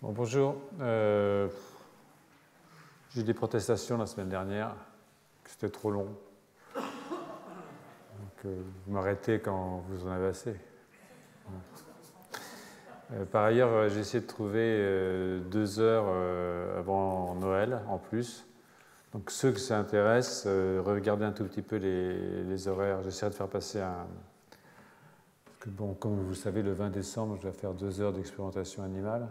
Bon, bonjour. J'ai eu des protestations la semaine dernière, que c'était trop long. Donc, vous m'arrêtez quand vous en avez assez. Par ailleurs, j'ai essayé de trouver 2 heures avant Noël, en plus. Donc, ceux que ça intéresse, regardez un tout petit peu les horaires. J'essaierai de faire passer un... Parce que, bon, comme vous le savez, le 20 décembre, je dois faire 2 heures d'expérimentation animale.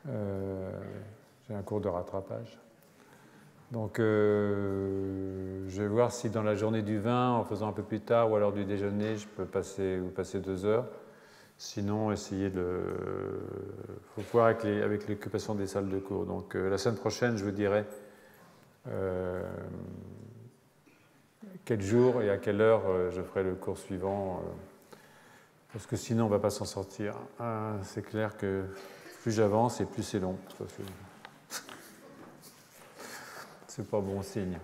J'ai un cours de rattrapage. Donc, je vais voir si dans la journée du 20, en faisant un peu plus tard, ou à l'heure du déjeuner, je peux vous passer 2 heures. Sinon, essayez de... Il faut voir avec l'occupation des salles de cours. Donc, la semaine prochaine, je vous dirai quel jour et à quelle heure je ferai le cours suivant. Parce que sinon, on ne va pas s'en sortir. C'est clair que plus j'avance et plus c'est long. C'est pas bon signe.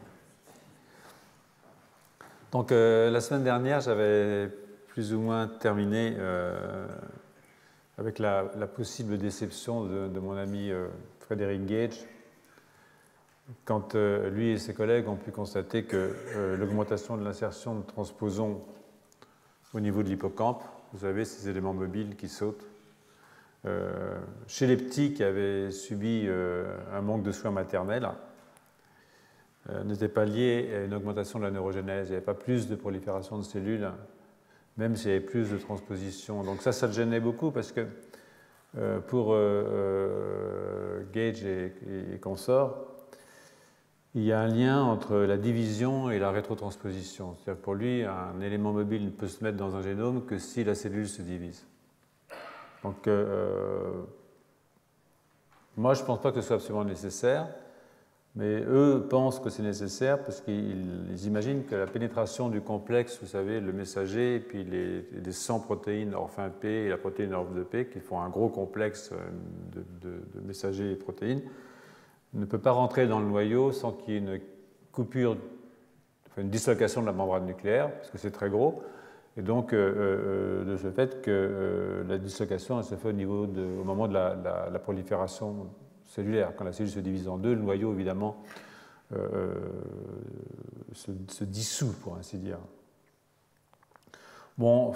Donc, la semaine dernière, j'avais plus ou moins terminé avec la possible déception de mon ami Frédéric Gage, quand lui et ses collègues ont pu constater que l'augmentation de l'insertion de transposons au niveau de l'hippocampe, vous savez, ces éléments mobiles qui sautent, chez les petits qui avaient subi un manque de soins maternels, n'était pas lié à une augmentation de la neurogénèse. Il n'y avait pas plus de prolifération de cellules, même s'il y avait plus de transposition. Donc ça le gênait beaucoup parce que pour Gage et consorts, il y a un lien entre la division et la rétrotransposition. C'est-à-dire que pour lui, un élément mobile ne peut se mettre dans un génome que si la cellule se divise. Donc, moi, je ne pense pas que ce soit absolument nécessaire. Mais eux pensent que c'est nécessaire parce qu'ils imaginent que la pénétration du complexe, vous savez, le messager, et puis les 100 protéines orphin P et la protéine orph P, qui font un gros complexe de messagers et protéines, ne peut pas rentrer dans le noyau sans qu'il y ait une coupure, enfin une dislocation de la membrane nucléaire, parce que c'est très gros. Et donc, de ce fait que la dislocation elle se fait au moment de la prolifération cellulaire. Quand la cellule se divise en deux, le noyau, évidemment, se dissout, pour ainsi dire. Bon,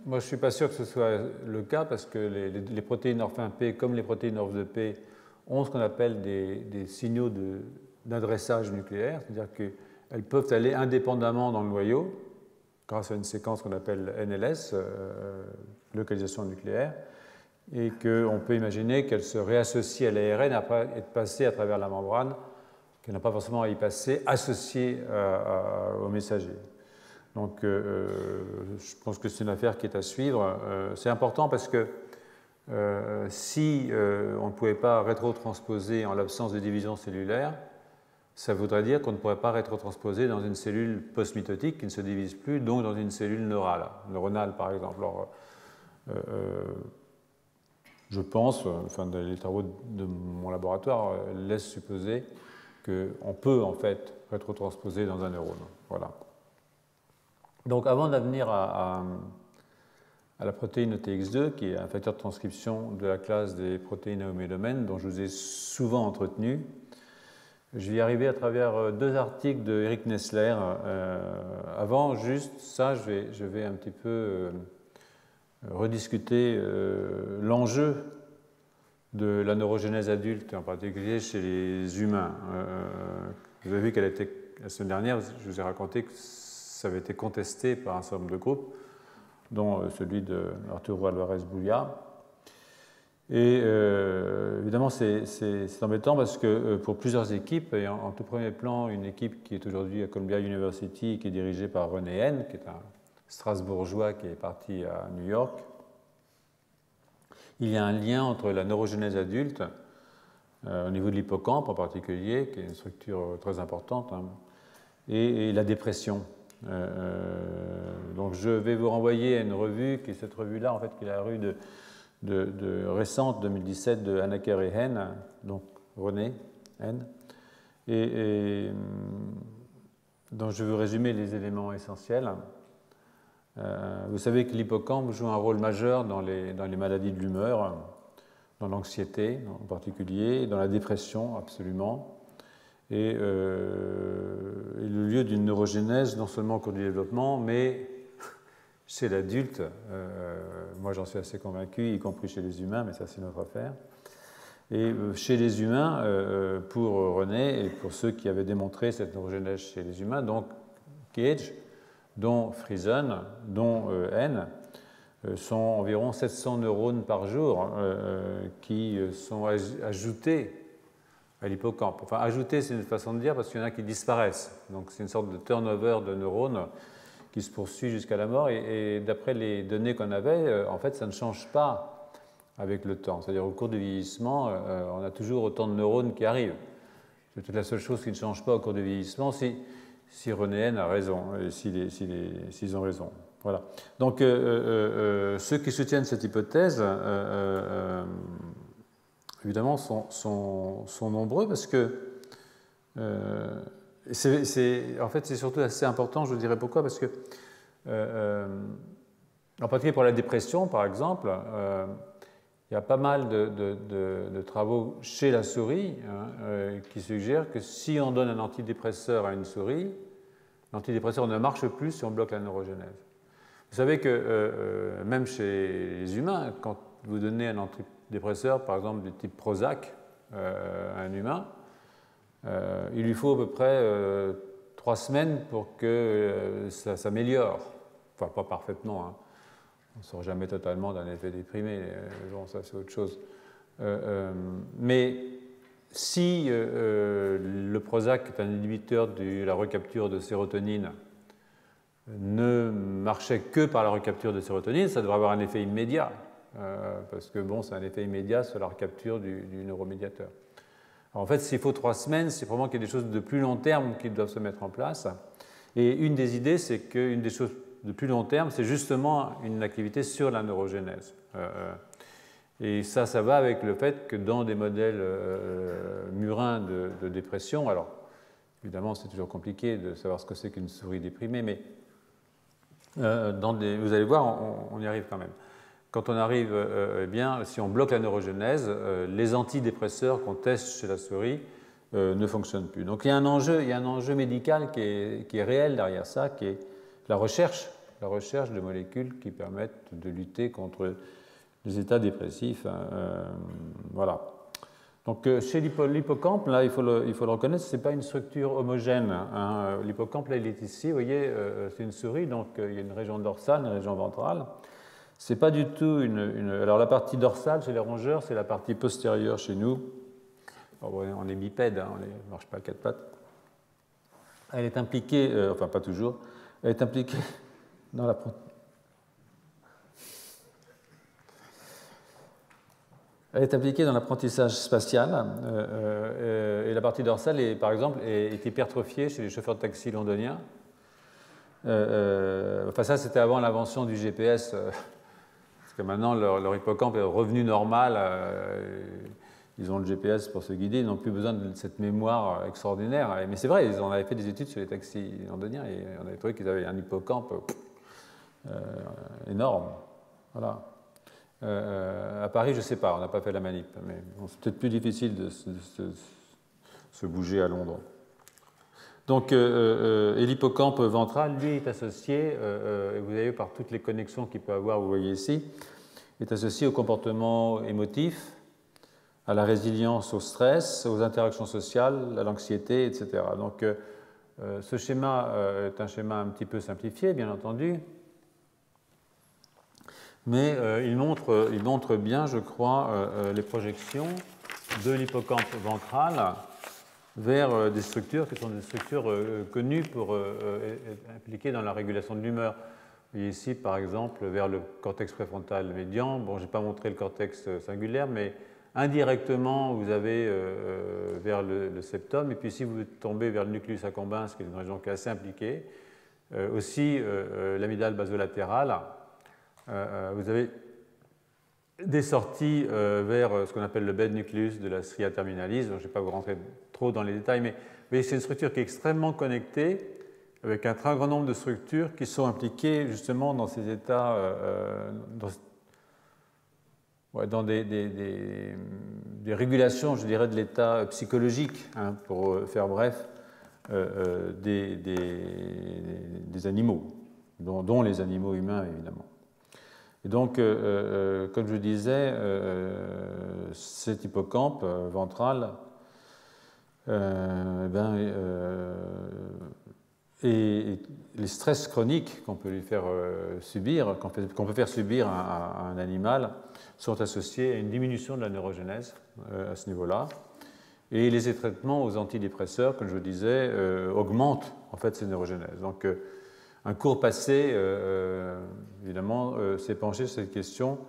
moi, je ne suis pas sûr que ce soit le cas, parce que les protéines orphin P, comme les protéines orph P, ont ce qu'on appelle des signaux d'adressage nucléaire, c'est-à-dire qu'elles peuvent aller indépendamment dans le noyau, grâce à une séquence qu'on appelle NLS, localisation nucléaire, et qu'on peut imaginer qu'elle se réassocie à l'ARN après être passée à travers la membrane, qu'elle n'a pas forcément à y passer, associée au messager. Donc, je pense que c'est une affaire qui est à suivre. C'est important parce que si on ne pouvait pas rétrotransposer en l'absence de division cellulaire, ça voudrait dire qu'on ne pourrait pas rétrotransposer dans une cellule post-mitotique qui ne se divise plus, donc dans une cellule neuronale par exemple. Alors, je pense, enfin les travaux de mon laboratoire laissent supposer qu'on peut en fait rétrotransposer dans un neurone. Voilà. Donc avant d'en venir à la protéine ETX2, qui est un facteur de transcription de la classe des protéines à homédomène, dont je vous ai souvent entretenu, je vais y arriver à travers 2 articles de Eric Nestler. Avant, juste ça, je vais un petit peu rediscuter l'enjeu de la neurogénèse adulte, en particulier chez les humains. Vous avez vu qu'elle était, la semaine dernière, je vous ai raconté que ça avait été contesté par un certain nombre de groupes, dont celui de Arturo Alvarez-Boulia. Et évidemment, c'est embêtant parce que pour plusieurs équipes, et en tout premier plan, une équipe qui est aujourd'hui à Columbia University, qui est dirigée par René N, qui est un Strasbourgeois qui est parti à New York, il y a un lien entre la neurogénèse adulte, au niveau de l'hippocampe en particulier, qui est une structure très importante, hein, et la dépression. Donc je vais vous renvoyer à une revue, qui est cette revue-là, en fait, qui est la revue récente, 2017, de Hannaker et Henn, donc René Henn, et dont je vais vous résumer les éléments essentiels. Vous savez que l'hippocampe joue un rôle majeur dans les maladies de l'humeur. dans l'anxiété en particulier, dans la dépression absolument, et le lieu d'une neurogénèse non seulement au cours du développement, mais chez l'adulte. Moi j'en suis assez convaincu, y compris chez les humains, mais ça c'est notre affaire. Et chez les humains, pour René et pour ceux qui avaient démontré cette neurogénèse chez les humains, donc Cage, dont Friesen, dont N, sont environ 700 neurones par jour qui sont ajoutés à l'hippocampe. Enfin, ajoutés, c'est une façon de dire parce qu'il y en a qui disparaissent. Donc c'est une sorte de turnover de neurones qui se poursuit jusqu'à la mort. Et d'après les données qu'on avait, en fait, ça ne change pas avec le temps. C'est-à-dire au cours du vieillissement, on a toujours autant de neurones qui arrivent. C'est peut-être la seule chose qui ne change pas au cours du vieillissement si René N a raison, et s'ils ont raison. Voilà. Donc ceux qui soutiennent cette hypothèse, évidemment, sont nombreux parce que en fait, c'est surtout assez important, je vous dirais pourquoi, parce que en particulier pour la dépression, par exemple, il y a pas mal de travaux chez la souris qui suggèrent que si on donne un antidépresseur à une souris, l'antidépresseur ne marche plus si on bloque la neurogénèse. Vous savez que même chez les humains, quand vous donnez un antidépresseur, par exemple du type Prozac, à un humain, il lui faut à peu près 3 semaines pour que ça s'améliore. Enfin, pas parfaitement, hein. On ne sort jamais totalement d'un effet déprimé, bon, ça c'est autre chose. Mais si le Prozac est un inhibiteur de la recapture de sérotonine, ne marchait que par la recapture de sérotonine, ça devrait avoir un effet immédiat, parce que bon, c'est un effet immédiat sur la recapture du neuromédiateur. Alors, en fait, s'il faut 3 semaines, c'est vraiment qu'il y a des choses de plus long terme qui doivent se mettre en place. Et une des idées, c'est qu'une des choses de plus long terme, c'est justement une activité sur la neurogénèse. Et ça va avec le fait que dans des modèles murins de dépression, alors évidemment c'est toujours compliqué de savoir ce que c'est qu'une souris déprimée, mais vous allez voir, on y arrive quand même. Quand on arrive, eh bien, si on bloque la neurogénèse, les antidépresseurs qu'on teste chez la souris ne fonctionnent plus. Donc il y a un enjeu médical qui est réel derrière ça, qui est la recherche de molécules qui permettent de lutter contre les états dépressifs. Voilà. Donc chez l'hippocampe, là, il faut le reconnaître, ce n'est pas une structure homogène. Hein. L'hippocampe, là, il est ici, vous voyez, c'est une souris, donc il y a une région dorsale, une région ventrale. C'est pas du tout Alors la partie dorsale chez les rongeurs, c'est la partie postérieure chez nous. Alors, on est bipède, hein, on ne marche pas à 4 pattes. Elle est impliquée, enfin pas toujours, elle est impliquée dans l'apprentissage spatial. Et la partie dorsale, par exemple, est hypertrophiée chez les chauffeurs de taxi londoniens. Enfin ça, c'était avant l'invention du GPS. Parce que maintenant, leur hippocampe est revenu normal. Ils ont le GPS pour se guider, ils n'ont plus besoin de cette mémoire extraordinaire. Mais c'est vrai, ils en avaient fait des études sur les taxis londoniens et on avait trouvé qu'ils avaient un hippocampe énorme. Voilà. À Paris, je ne sais pas, on n'a pas fait la manip, mais bon, c'est peut-être plus difficile de se bouger à Londres. Donc, et l'hippocampe ventral, lui, est associé, et vous avez par toutes les connexions qu'il peut avoir, vous voyez ici, est associé au comportement émotif, à la résilience au stress, aux interactions sociales, à l'anxiété, etc. Donc, ce schéma est un schéma un petit peu simplifié, bien entendu, mais il montre bien, je crois, les projections de l'hippocampe ventral vers des structures qui sont des structures connues pour être impliquées dans la régulation de l'humeur. Vous voyez ici, par exemple, vers le cortex préfrontal médian. Bon, je n'ai pas montré le cortex singulaire, mais indirectement, vous avez vers le septum. Et puis, si vous tombez vers le nucleus accumbens, qui est une région qui est assez impliquée, aussi l'amygdale basolatérale, vous avez des sorties vers ce qu'on appelle le bed nucleus de la stria terminalis. Je ne vais pas vous rentrer trop dans les détails, mais c'est une structure qui est extrêmement connectée avec un très grand nombre de structures qui sont impliquées justement dans ces états, dans des régulations, je dirais, de l'état psychologique, hein, pour faire bref, des animaux, dont les animaux humains, évidemment. Et donc, comme je disais, cet hippocampe ventral et les stress chroniques qu'on peut lui faire subir, qu'on peut faire subir à un animal, sont associés à une diminution de la neurogénèse à ce niveau-là. Et les traitements aux antidépresseurs, comme je vous disais, augmentent en fait ces neurogénèses. Donc, un cours passé, évidemment, s'est penché sur cette question.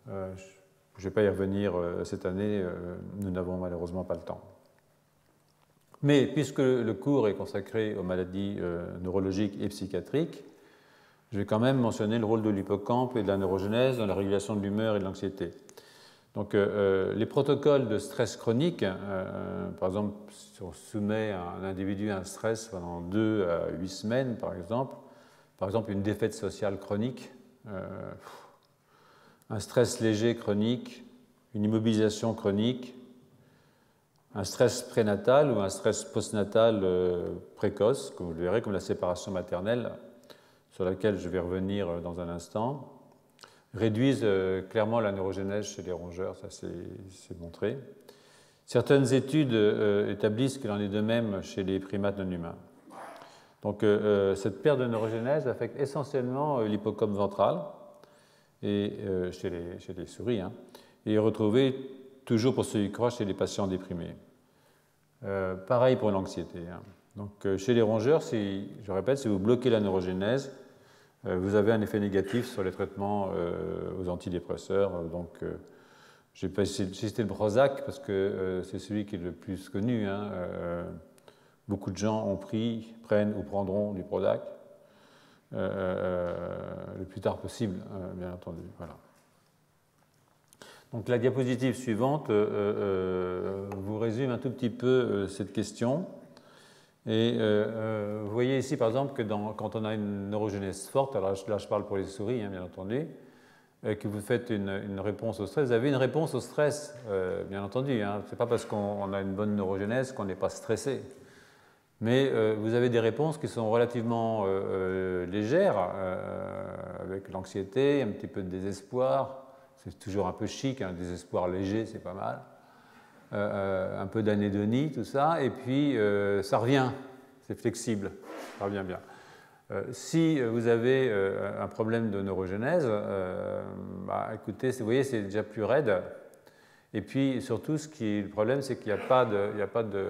Je ne vais pas y revenir cette année, nous n'avons malheureusement pas le temps. Mais puisque le cours est consacré aux maladies neurologiques et psychiatriques, je vais quand même mentionner le rôle de l'hippocampe et de la neurogénèse dans la régulation de l'humeur et de l'anxiété. Donc, les protocoles de stress chronique, par exemple, si on soumet un individu à un stress pendant 2 à 8 semaines, par exemple une défaite sociale chronique, un stress léger chronique, une immobilisation chronique, un stress prénatal ou un stress postnatal précoce, comme vous le verrez, comme la séparation maternelle, sur laquelle je vais revenir dans un instant, réduisent clairement la neurogénèse chez les rongeurs, ça c'est montré. Certaines études établissent qu'il en est de même chez les primates non humains. Donc cette perte de neurogénèse affecte essentiellement l'hippocampe ventral et, chez les souris, hein, et est retrouvée toujours pour ceux qui croient chez les patients déprimés. Pareil pour l'anxiété. Hein. Donc chez les rongeurs, je répète, si vous bloquez la neurogénèse, vous avez un effet négatif sur les traitements aux antidépresseurs. Donc je n'ai pas cité le Prozac parce que c'est celui qui est le plus connu. Hein. Beaucoup de gens ont pris, prennent ou prendront du Prozac le plus tard possible, bien entendu. Voilà. Donc la diapositive suivante vous résume un tout petit peu cette question. Et vous voyez ici, par exemple, que quand on a une neurogénèse forte, alors là je parle pour les souris, hein, bien entendu, que vous faites une réponse au stress, vous avez une réponse au stress, bien entendu. Hein. Ce n'est pas parce qu'on a une bonne neurogénèse qu'on n'est pas stressé. Mais vous avez des réponses qui sont relativement légères, avec l'anxiété, un petit peu de désespoir. C'est toujours un peu chic, un désespoir léger, c'est pas mal. Un peu d'anédonie, tout ça, et puis ça revient, c'est flexible, ça revient bien. Si vous avez un problème de neurogénèse, écoutez, vous voyez, c'est déjà plus raide. Et puis surtout, le problème, c'est qu'il n'y a pas de,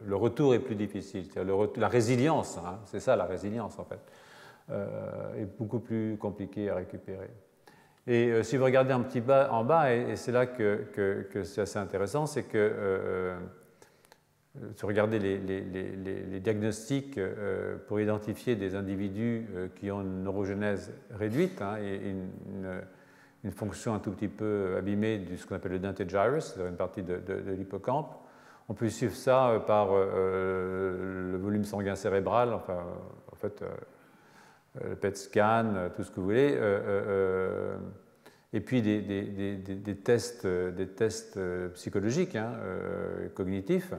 le retour est plus difficile. La résilience, hein, c'est ça la résilience en fait, est beaucoup plus compliquée à récupérer. Et si vous regardez un petit peu en bas, et c'est là que c'est assez intéressant, c'est que si vous regardez les diagnostics pour identifier des individus qui ont une neurogénèse réduite, hein, et une fonction un tout petit peu abîmée de ce qu'on appelle le dentate gyrus, c'est-à-dire une partie de l'hippocampe, on peut suivre ça par le volume sanguin cérébral, enfin, en fait, le PET scan, tout ce que vous voulez, et puis des tests psychologiques, hein, cognitifs.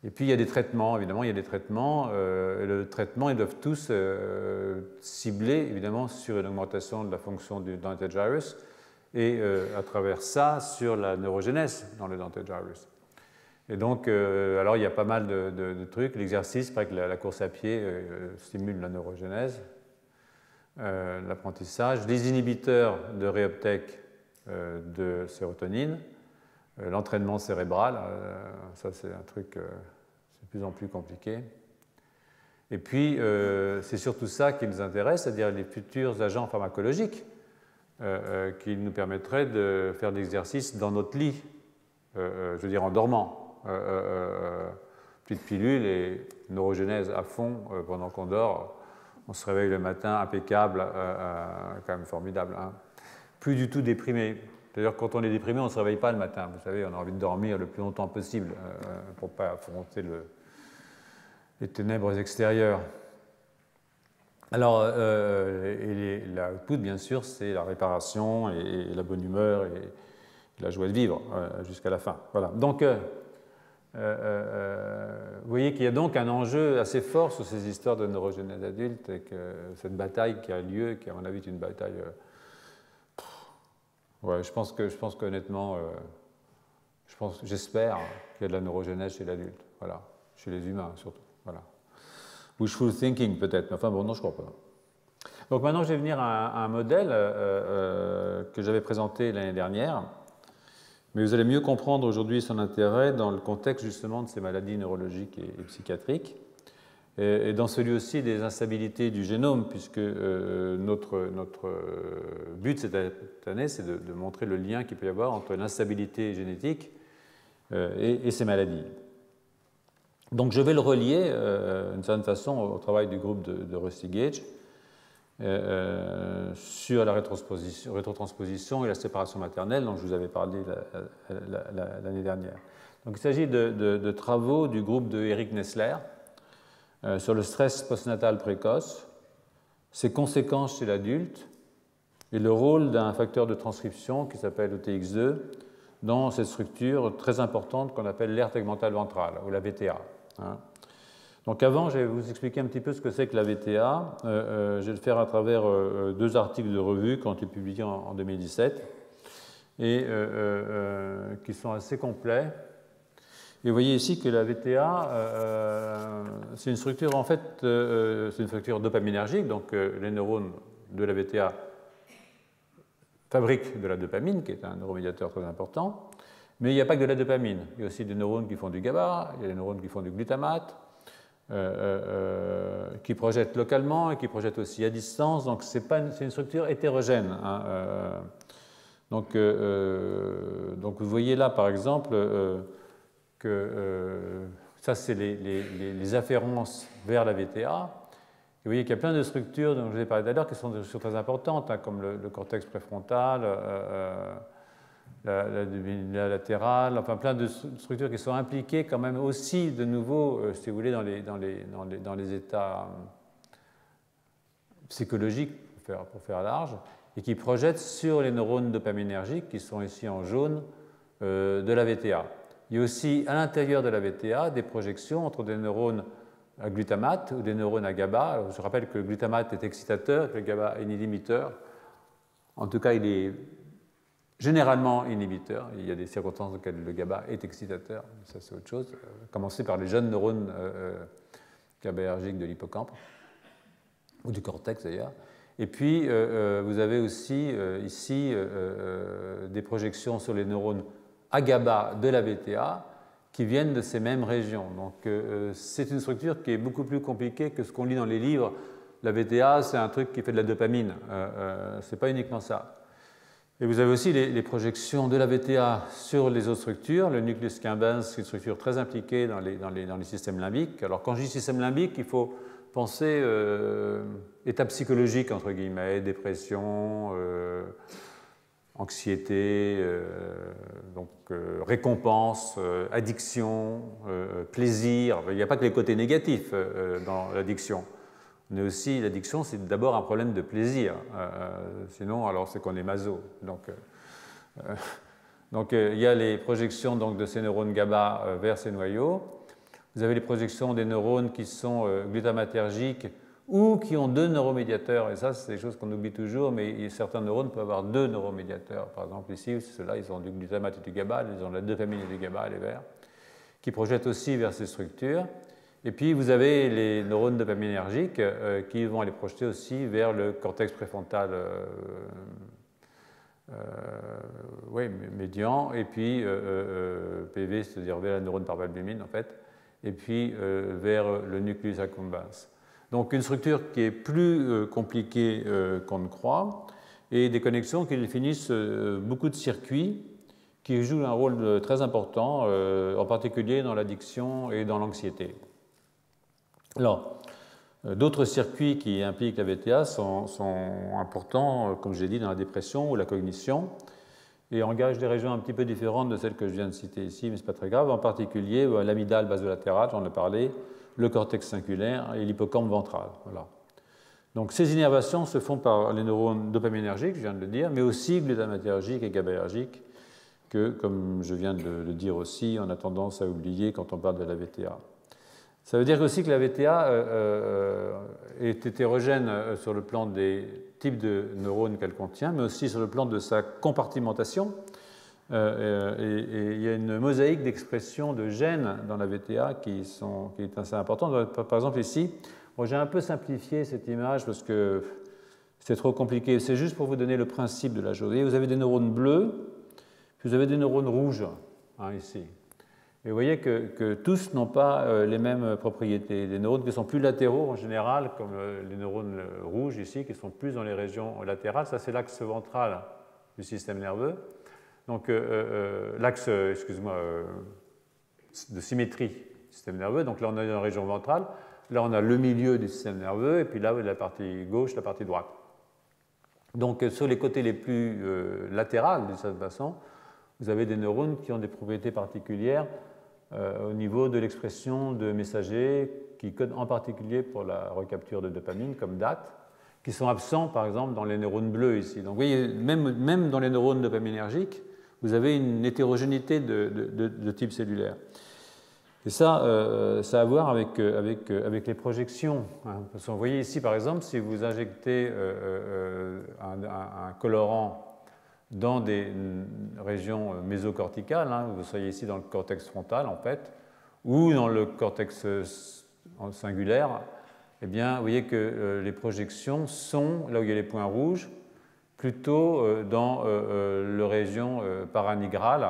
Et puis il y a des traitements, évidemment, il y a des traitements. Le traitement, ils doivent tous cibler, évidemment, sur une augmentation de la fonction du dentate gyrus et à travers ça, sur la neurogénèse dans le dentate gyrus. Et donc, alors il y a pas mal de trucs. L'exercice, par exemple, la course à pied stimule la neurogénèse, l'apprentissage, les inhibiteurs de réuptake de sérotonine, l'entraînement cérébral, ça c'est un truc, c'est de plus en plus compliqué. Et puis, c'est surtout ça qui nous intéresse, c'est-à-dire les futurs agents pharmacologiques qui nous permettraient de faire de l'exercice dans notre lit, je veux dire en dormant. Petite pilule et neurogénèse à fond pendant qu'on dort. On se réveille le matin impeccable, quand même formidable. Hein. Plus du tout déprimé. D'ailleurs, quand on est déprimé, on ne se réveille pas le matin. Vous savez, on a envie de dormir le plus longtemps possible pour ne pas affronter les ténèbres extérieures. Alors, l'output, bien sûr, c'est la réparation et la bonne humeur et la joie de vivre jusqu'à la fin. Voilà. Donc, vous voyez qu'il y a donc un enjeu assez fort sur ces histoires de neurogenèse adulte et que cette bataille qui a lieu, qui à mon avis est une bataille... ouais, je pense qu'honnêtement, j'espère qu'il y a de la neurogenèse chez l'adulte, voilà, chez les humains surtout. Voilà. Wishful thinking peut-être, mais enfin bon, non, je ne crois pas. Donc maintenant, je vais venir à un modèle que j'avais présenté l'année dernière, mais vous allez mieux comprendre aujourd'hui son intérêt dans le contexte justement de ces maladies neurologiques et psychiatriques, et dans celui aussi des instabilités du génome, puisque notre but cette année, c'est de montrer le lien qu'il peut y avoir entre l'instabilité génétique et ces maladies. Donc je vais le relier d'une certaine façon au travail du groupe de Rusty Gage sur la rétrotransposition et la séparation maternelle dont je vous avais parlé l'année dernière. Donc il s'agit de travaux du groupe de Eric Nestler sur le stress postnatal précoce, ses conséquences chez l'adulte et le rôle d'un facteur de transcription qui s'appelle OTX2 dans cette structure très importante qu'on appelle l'aire tegmentale ventrale, ou la VTA. Donc avant, je vais vous expliquer un petit peu ce que c'est que la VTA. Je vais le faire à travers deux articles de revue qui ont été publiés en 2017 et qui sont assez complets. Et vous voyez ici que la VTA, c'est une structure en fait, c'est une structure dopaminergique, donc les neurones de la VTA fabriquent de la dopamine, qui est un neuromédiateur très important. Mais il n'y a pas que de la dopamine. Il y a aussi des neurones qui font du GABA, il y a des neurones qui font du glutamate, qui projettent localement et qui projettent aussi à distance. Donc c'est une structure hétérogène. Donc vous voyez là par exemple que ça c'est les afférences vers la VTA. Vous voyez qu'il y a plein de structures dont je vous ai parlé tout à l'heure qui sont des structures très importantes, comme le cortex préfrontal, la latérale, enfin plein de structures qui sont impliquées quand même aussi de nouveau, si vous voulez, dans les états psychologiques, pour faire large, et qui projettent sur les neurones dopaminergiques qui sont ici en jaune de la VTA. Il y a aussi à l'intérieur de la VTA des projections entre des neurones à glutamate ou des neurones à GABA. Alors, je rappelle que le glutamate est excitateur, que le GABA est inhibiteur. En tout cas, il est généralement inhibiteur. Il y a des circonstances dans lesquelles le GABA est excitateur, ça c'est autre chose. Commencer par les jeunes neurones GABAergiques de l'hippocampe, ou du cortex d'ailleurs. Et puis, vous avez aussi ici des projections sur les neurones à GABA de la VTA qui viennent de ces mêmes régions. Donc, c'est une structure qui est beaucoup plus compliquée que ce qu'on lit dans les livres. La VTA, c'est un truc qui fait de la dopamine. Ce n'est pas uniquement ça. Et vous avez aussi les projections de la VTA sur les autres structures. Le nucleus accumbens, c'est une structure très impliquée dans les systèmes limbiques. Alors, quand je dis système limbique, il faut penser état psychologique, entre guillemets, dépression, anxiété, récompense, addiction, plaisir. Il n'y a pas que les côtés négatifs dans l'addiction. Mais aussi, l'addiction, c'est d'abord un problème de plaisir. Sinon, alors c'est qu'on est maso. Donc, il y a les projections donc, de ces neurones GABA vers ces noyaux. Vous avez les projections des neurones qui sont glutamatergiques ou qui ont deux neuromédiateurs. Et ça, c'est des choses qu'on oublie toujours, mais certains neurones peuvent avoir deux neuromédiateurs. Par exemple, ici, ceux-là, ils ont du glutamate et du GABA, ils ont la dopamine et du GABA, les verts, qui projettent aussi vers ces structures. Et puis, vous avez les neurones dopaminergiques qui vont aller projeter aussi vers le cortex préfrontal médian, et puis PV, c'est-à-dire vers la neurone par valbumine, en fait, et puis vers le nucleus accumbens. Donc, une structure qui est plus compliquée qu'on ne croit, et des connexions qui définissent beaucoup de circuits qui jouent un rôle très important, en particulier dans l'addiction et dans l'anxiété. Alors, d'autres circuits qui impliquent la VTA sont importants, comme je l'ai dit, dans la dépression ou la cognition, et engagent des régions un petit peu différentes de celles que je viens de citer ici, mais ce n'est pas très grave. En particulier, l'amygdale basolatérale, j'en ai parlé, le cortex cingulaire et l'hippocampe ventral. Voilà. Donc ces innervations se font par les neurones dopaminergiques, je viens de le dire, mais aussi glutamatergiques et GABAergiques, que, comme je viens de le dire aussi, on a tendance à oublier quand on parle de la VTA. Ça veut dire aussi que la VTA est hétérogène sur le plan des types de neurones qu'elle contient, mais aussi sur le plan de sa compartimentation. Et il y a une mosaïque d'expression de gènes dans la VTA qui est assez importante. Par exemple ici, j'ai un peu simplifié cette image parce que c'est trop compliqué. C'est juste pour vous donner le principe de la chose. Vous avez des neurones bleus, puis vous avez des neurones rouges, ici. Et vous voyez que tous n'ont pas les mêmes propriétés. Des neurones qui sont plus latéraux en général, comme les neurones rouges ici, qui sont plus dans les régions latérales. Ça, c'est l'axe ventral du système nerveux. Donc, l'axe, excuse-moi, de symétrie du système nerveux. Donc là, on est dans la région ventrale. Là, on a le milieu du système nerveux. Et puis là, la partie gauche, la partie droite. Donc, sur les côtés les plus latérales de cette façon, vous avez des neurones qui ont des propriétés particulières au niveau de l'expression de messagers qui codent en particulier pour la recapture de dopamine, comme DAT, qui sont absents, par exemple, dans les neurones bleus ici. Donc, vous voyez, même dans les neurones dopaminergiques, vous avez une hétérogénéité de type cellulaire. Et ça, ça a à voir avec les projections. Parce que vous voyez ici, par exemple, si vous injectez un colorant dans des régions mésocorticales, vous soyez ici dans le cortex frontal, en fait, ou dans le cortex singulaire, eh bien, vous voyez que les projections sont, là où il y a les points rouges, plutôt dans la région paranigrale,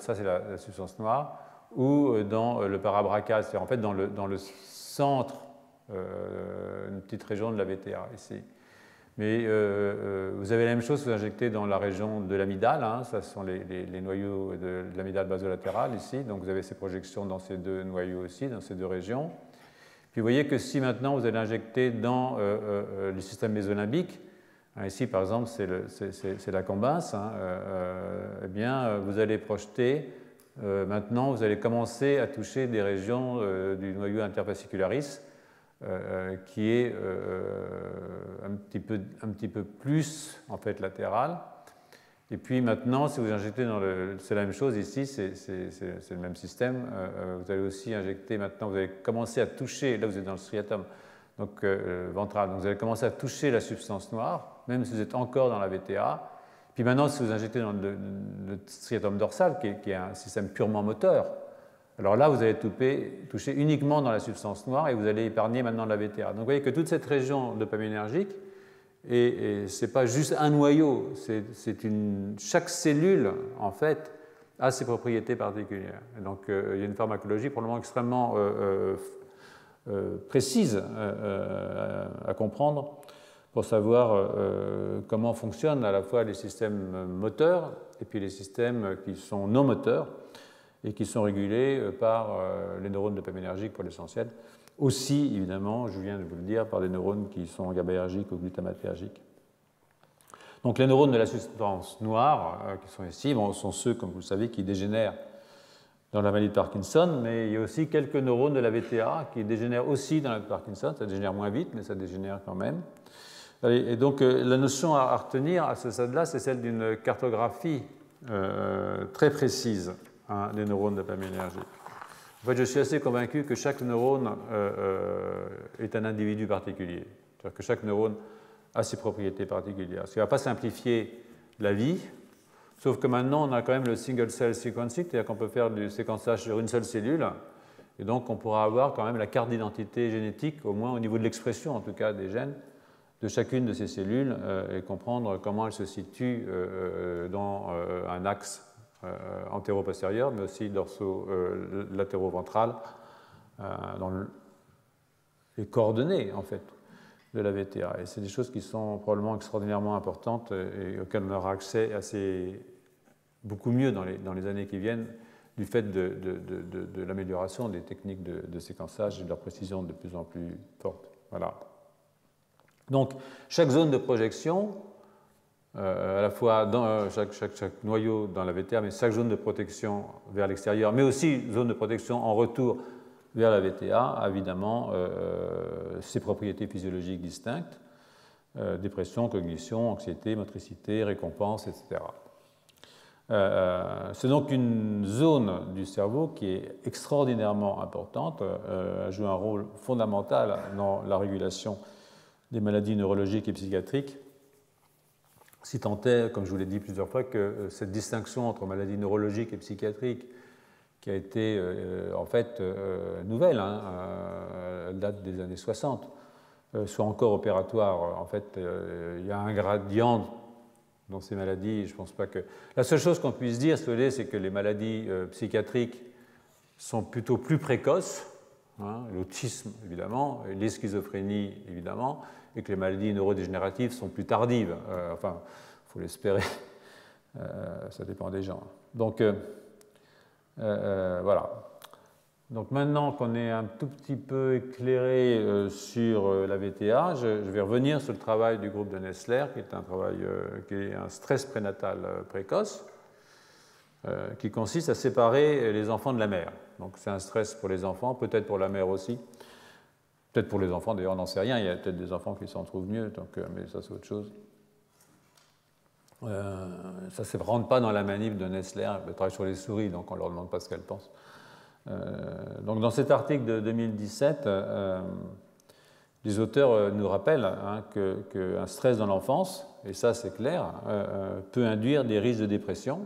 ça c'est la substance noire, ou dans le parabrachial, c'est-à-dire en fait dans le centre, une petite région de la VTA ici. Mais vous avez la même chose que vous injectez dans la région de l'amygdale, ça sont les noyaux de l'amygdale basolatérale ici, donc vous avez ces projections dans ces deux noyaux aussi, dans ces deux régions. Puis vous voyez que si maintenant vous allez injecter dans le système mésolimbique, ici par exemple c'est l'accumbens, eh bien vous allez projeter, maintenant vous allez commencer à toucher des régions du noyau interfascicularis, qui est un petit peu plus en fait latéral. Et puis maintenant, si vous injectez c'est la même chose ici, c'est le même système. Vous allez aussi injecter maintenant, vous allez commencer à toucher, là vous êtes dans le striatum donc, ventral, donc vous allez commencer à toucher la substance noire, même si vous êtes encore dans la VTA. Puis maintenant, si vous injectez dans le striatum dorsal, qui est un système purement moteur, alors là, vous allez toucher uniquement dans la substance noire et vous allez épargner maintenant la VTA. Donc vous voyez que toute cette région dopaminergique, et ce n'est pas juste un noyau, chaque cellule, en fait, a ses propriétés particulières. Et donc il y a une pharmacologie probablement extrêmement précise à comprendre pour savoir comment fonctionnent à la fois les systèmes moteurs et puis les systèmes qui sont non moteurs, et qui sont régulés par les neurones dopaminergiques pour l'essentiel. Aussi, évidemment, je viens de vous le dire, par des neurones qui sont GABAergiques ou glutamatergiques. Donc les neurones de la substance noire, qui sont ici, sont ceux, comme vous le savez, qui dégénèrent dans la maladie de Parkinson, mais il y a aussi quelques neurones de la VTA qui dégénèrent aussi dans la maladie de Parkinson. Ça dégénère moins vite, mais ça dégénère quand même. Et donc la notion à retenir à ce stade-là, c'est celle d'une cartographie très précise des neurones dopaminergiques. En fait, je suis assez convaincu que chaque neurone est un individu particulier. C'est-à-dire que chaque neurone a ses propriétés particulières. Ce qui ne va pas simplifier la vie, sauf que maintenant, on a quand même le single cell sequencing, c'est-à-dire qu'on peut faire du séquençage sur une seule cellule, et donc on pourra avoir quand même la carte d'identité génétique, au moins au niveau de l'expression, en tout cas, des gènes de chacune de ces cellules, et comprendre comment elles se situent dans un axe antéro-postérieur, mais aussi dorso-latéro-ventral, dans les coordonnées, en fait, de la VTA. Et c'est des choses qui sont probablement extraordinairement importantes et auxquelles on aura accès beaucoup mieux dans les années qui viennent, du fait de l'amélioration des techniques de séquençage et de leur précision de plus en plus forte. Voilà. Donc, chaque zone de projection, à la fois dans chaque noyau dans la VTA, mais chaque zone de protection vers l'extérieur, mais aussi zone de protection en retour vers la VTA, a évidemment ses propriétés physiologiques distinctes. dépression, cognition, anxiété, motricité, récompense, etc. C'est donc une zone du cerveau qui est extraordinairement importante, elle joue un rôle fondamental dans la régulation des maladies neurologiques et psychiatriques, si tant est, comme je vous l'ai dit plusieurs fois, que cette distinction entre maladies neurologiques et psychiatriques, qui a été en fait nouvelle, hein, elle date des années 60, soit encore opératoire. En fait, il y a un gradient dans ces maladies. Je ne pense pas que... La seule chose qu'on puisse dire, c'est que les maladies psychiatriques sont plutôt plus précoces, hein, l'autisme évidemment, et les schizophrénies évidemment, et que les maladies neurodégénératives sont plus tardives. Enfin, il faut l'espérer, ça dépend des gens. Donc, voilà. Donc maintenant qu'on est un tout petit peu éclairé sur la VTA, je vais revenir sur le travail du groupe de Nessler, qui est un travail qui est un stress prénatal précoce, qui consiste à séparer les enfants de la mère. Donc c'est un stress pour les enfants, peut-être pour la mère aussi, peut-être pour les enfants, d'ailleurs on n'en sait rien, il y a peut-être des enfants qui s'en trouvent mieux, donc, mais ça c'est autre chose. Ça ne se rentre pas dans la manip de Nessler, elle travaille sur les souris, donc on ne leur demande pas ce qu'elles pensent. Donc dans cet article de 2017, les auteurs nous rappellent hein, qu'un stress dans l'enfance, et ça c'est clair, peut induire des risques de dépression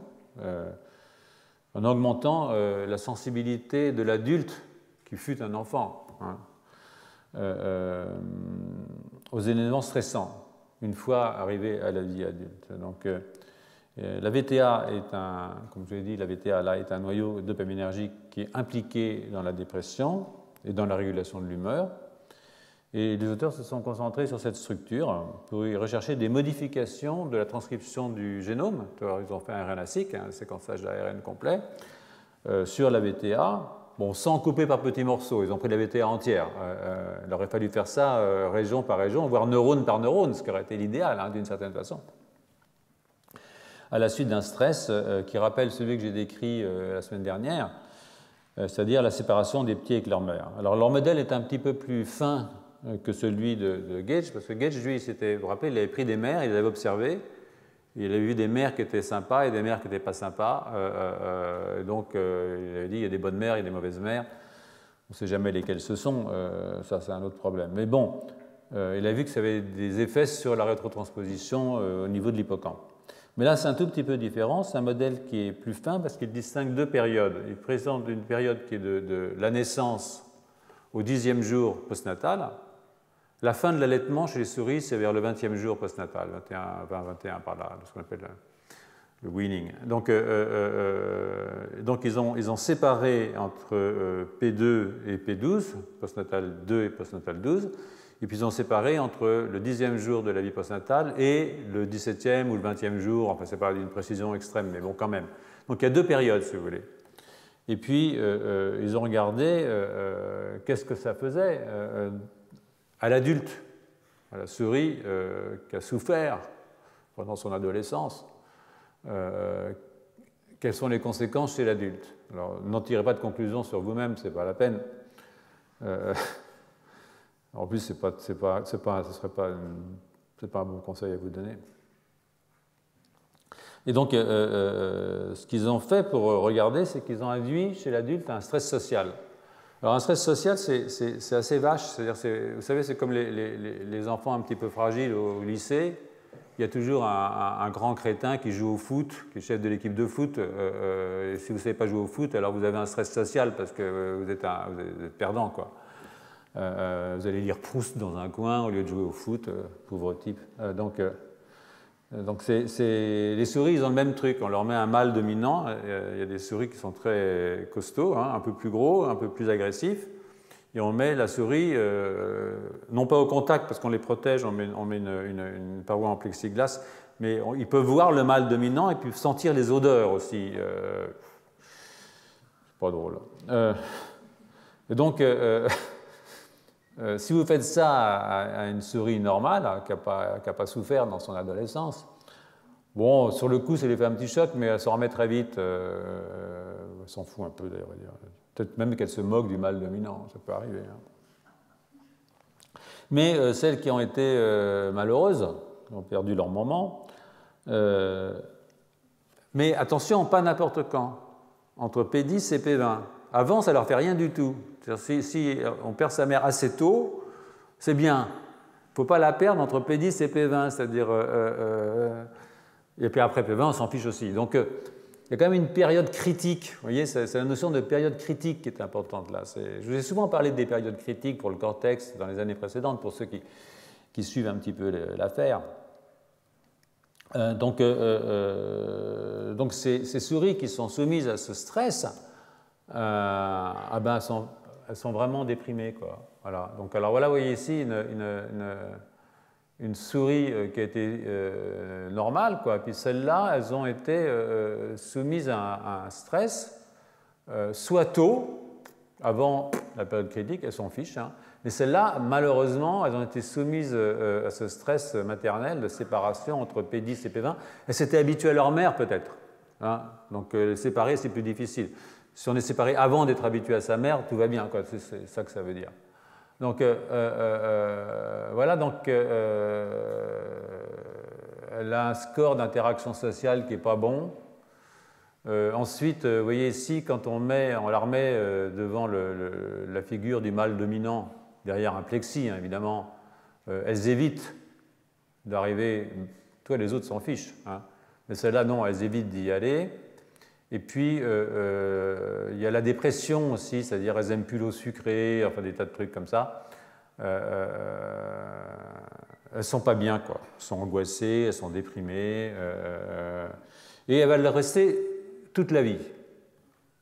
en augmentant la sensibilité de l'adulte qui fut un enfant hein, aux événements stressants une fois arrivé à la vie adulte. Donc, la VTA est un, comme je l'ai dit, la VTA là est un noyau dopaminergique qui est impliqué dans la dépression et dans la régulation de l'humeur. Et les auteurs se sont concentrés sur cette structure pour y rechercher des modifications de la transcription du génome. Ils ont fait un RNA-seq, un séquençage d'ARN complet, sur la VTA, bon, sans couper par petits morceaux. Ils ont pris la VTA entière. Il aurait fallu faire ça région par région, voire neurone par neurone, ce qui aurait été l'idéal, hein, d'une certaine façon. À la suite d'un stress qui rappelle celui que j'ai décrit la semaine dernière, c'est-à-dire la séparation des petits avec leur mère. Alors leur modèle est un petit peu plus fin que celui de Gage, parce que Gage, lui, vous vous rappelez, il avait pris des mères, il les avait observées, il avait vu des mères qui étaient sympas et des mères qui n'étaient pas sympas, donc il avait dit il y a des bonnes mères, il y a des mauvaises mères, on ne sait jamais lesquelles ce sont, ça c'est un autre problème. Mais bon, il a vu que ça avait des effets sur la rétrotransposition au niveau de l'hippocampe. Mais là, c'est un tout petit peu différent. C'est un modèle qui est plus fin parce qu'il distingue deux périodes. Il présente une période qui est de la naissance au 10e jour postnatal. La fin de l'allaitement chez les souris, c'est vers le 20e jour postnatal, 20-21 par là, ce qu'on appelle le weaning. Donc ils ont séparé entre P2 et P12, postnatal 2 et postnatal 12. Et puis ils ont séparé entre le 10e jour de la vie postnatale et le 17e ou le 20e jour, enfin c'est pas une précision extrême, mais bon quand même. Donc il y a deux périodes si vous voulez. Et puis ils ont regardé qu'est-ce que ça faisait à l'adulte, à la souris qui a souffert pendant son adolescence, quelles sont les conséquences chez l'adulte. Alors n'en tirez pas de conclusion sur vous-même, c'est pas la peine. En plus, ce ne serait pas un bon conseil à vous donner. Et donc, ce qu'ils ont fait pour regarder, c'est qu'ils ont induit chez l'adulte un stress social. Alors, un stress social, c'est assez vache. C'est-à-dire, vous savez, c'est comme les enfants un petit peu fragiles au lycée. Il y a toujours un grand crétin qui joue au foot, qui est chef de l'équipe de foot. Et si vous ne savez pas jouer au foot, alors vous avez un stress social parce que vous êtes perdant, quoi. Vous allez lire Proust dans un coin au lieu de jouer au foot, pauvre type. Donc les souris, ils ont le même truc. On leur met un mâle dominant. Il y a des souris qui sont très costauds, hein, un peu plus gros, un peu plus agressifs. Et on met la souris, non pas au contact parce qu'on les protège, on met une paroi en plexiglas, mais ils peuvent voir le mâle dominant et puis sentir les odeurs aussi. C'est pas drôle. Et donc si vous faites ça à une souris normale, qui n'a pas souffert dans son adolescence, bon, sur le coup, ça lui fait un petit choc, mais elle s'en remet très vite. Elle s'en fout un peu, d'ailleurs. Peut-être même qu'elle se moque du mâle dominant, ça peut arriver. Hein. Mais celles qui ont été malheureuses, qui ont perdu leur moment, mais attention, pas n'importe quand, entre P10 et P20. Avant, ça ne leur fait rien du tout. Si on perd sa mère assez tôt, c'est bien. Il ne faut pas la perdre entre P10 et P20, c'est-à-dire... et puis après P20, on s'en fiche aussi. Donc, il y a quand même une période critique. Vous voyez, c'est la notion de période critique qui est importante là. Je vous ai souvent parlé des périodes critiques pour le cortex dans les années précédentes, pour ceux qui suivent un petit peu l'affaire. Donc ces souris qui sont soumises à ce stress, ben elles sont vraiment déprimées, quoi. Voilà. Donc, alors voilà, vous voyez ici une souris qui a été normale, quoi. Puis celles-là, elles ont été soumises à un stress, soit tôt, avant la période critique, elles s'en fichent, hein. Mais celles-là, malheureusement, elles ont été soumises à ce stress maternel de séparation entre P10 et P20. Elles s'étaient habituées à leur mère, peut-être, hein. Donc, les séparer, c'est plus difficile. Si on est séparé avant d'être habitué à sa mère, tout va bien, quoi. C'est ça que ça veut dire. Donc, voilà, donc, elle a un score d'interaction sociale qui n'est pas bon. Ensuite, vous voyez ici, quand on la remet devant la figure du mâle dominant, derrière un plexi, hein, évidemment, elles évitent d'arriver, toi les autres s'en fichent, hein, mais celles-là, non, elles évitent d'y aller. Et puis, il y a la dépression aussi, c'est-à-dire elles n'aiment plus l'eau sucrée, enfin des tas de trucs comme ça. Elles ne sont pas bien, quoi. Elles sont angoissées, elles sont déprimées, et elles vont rester toute la vie.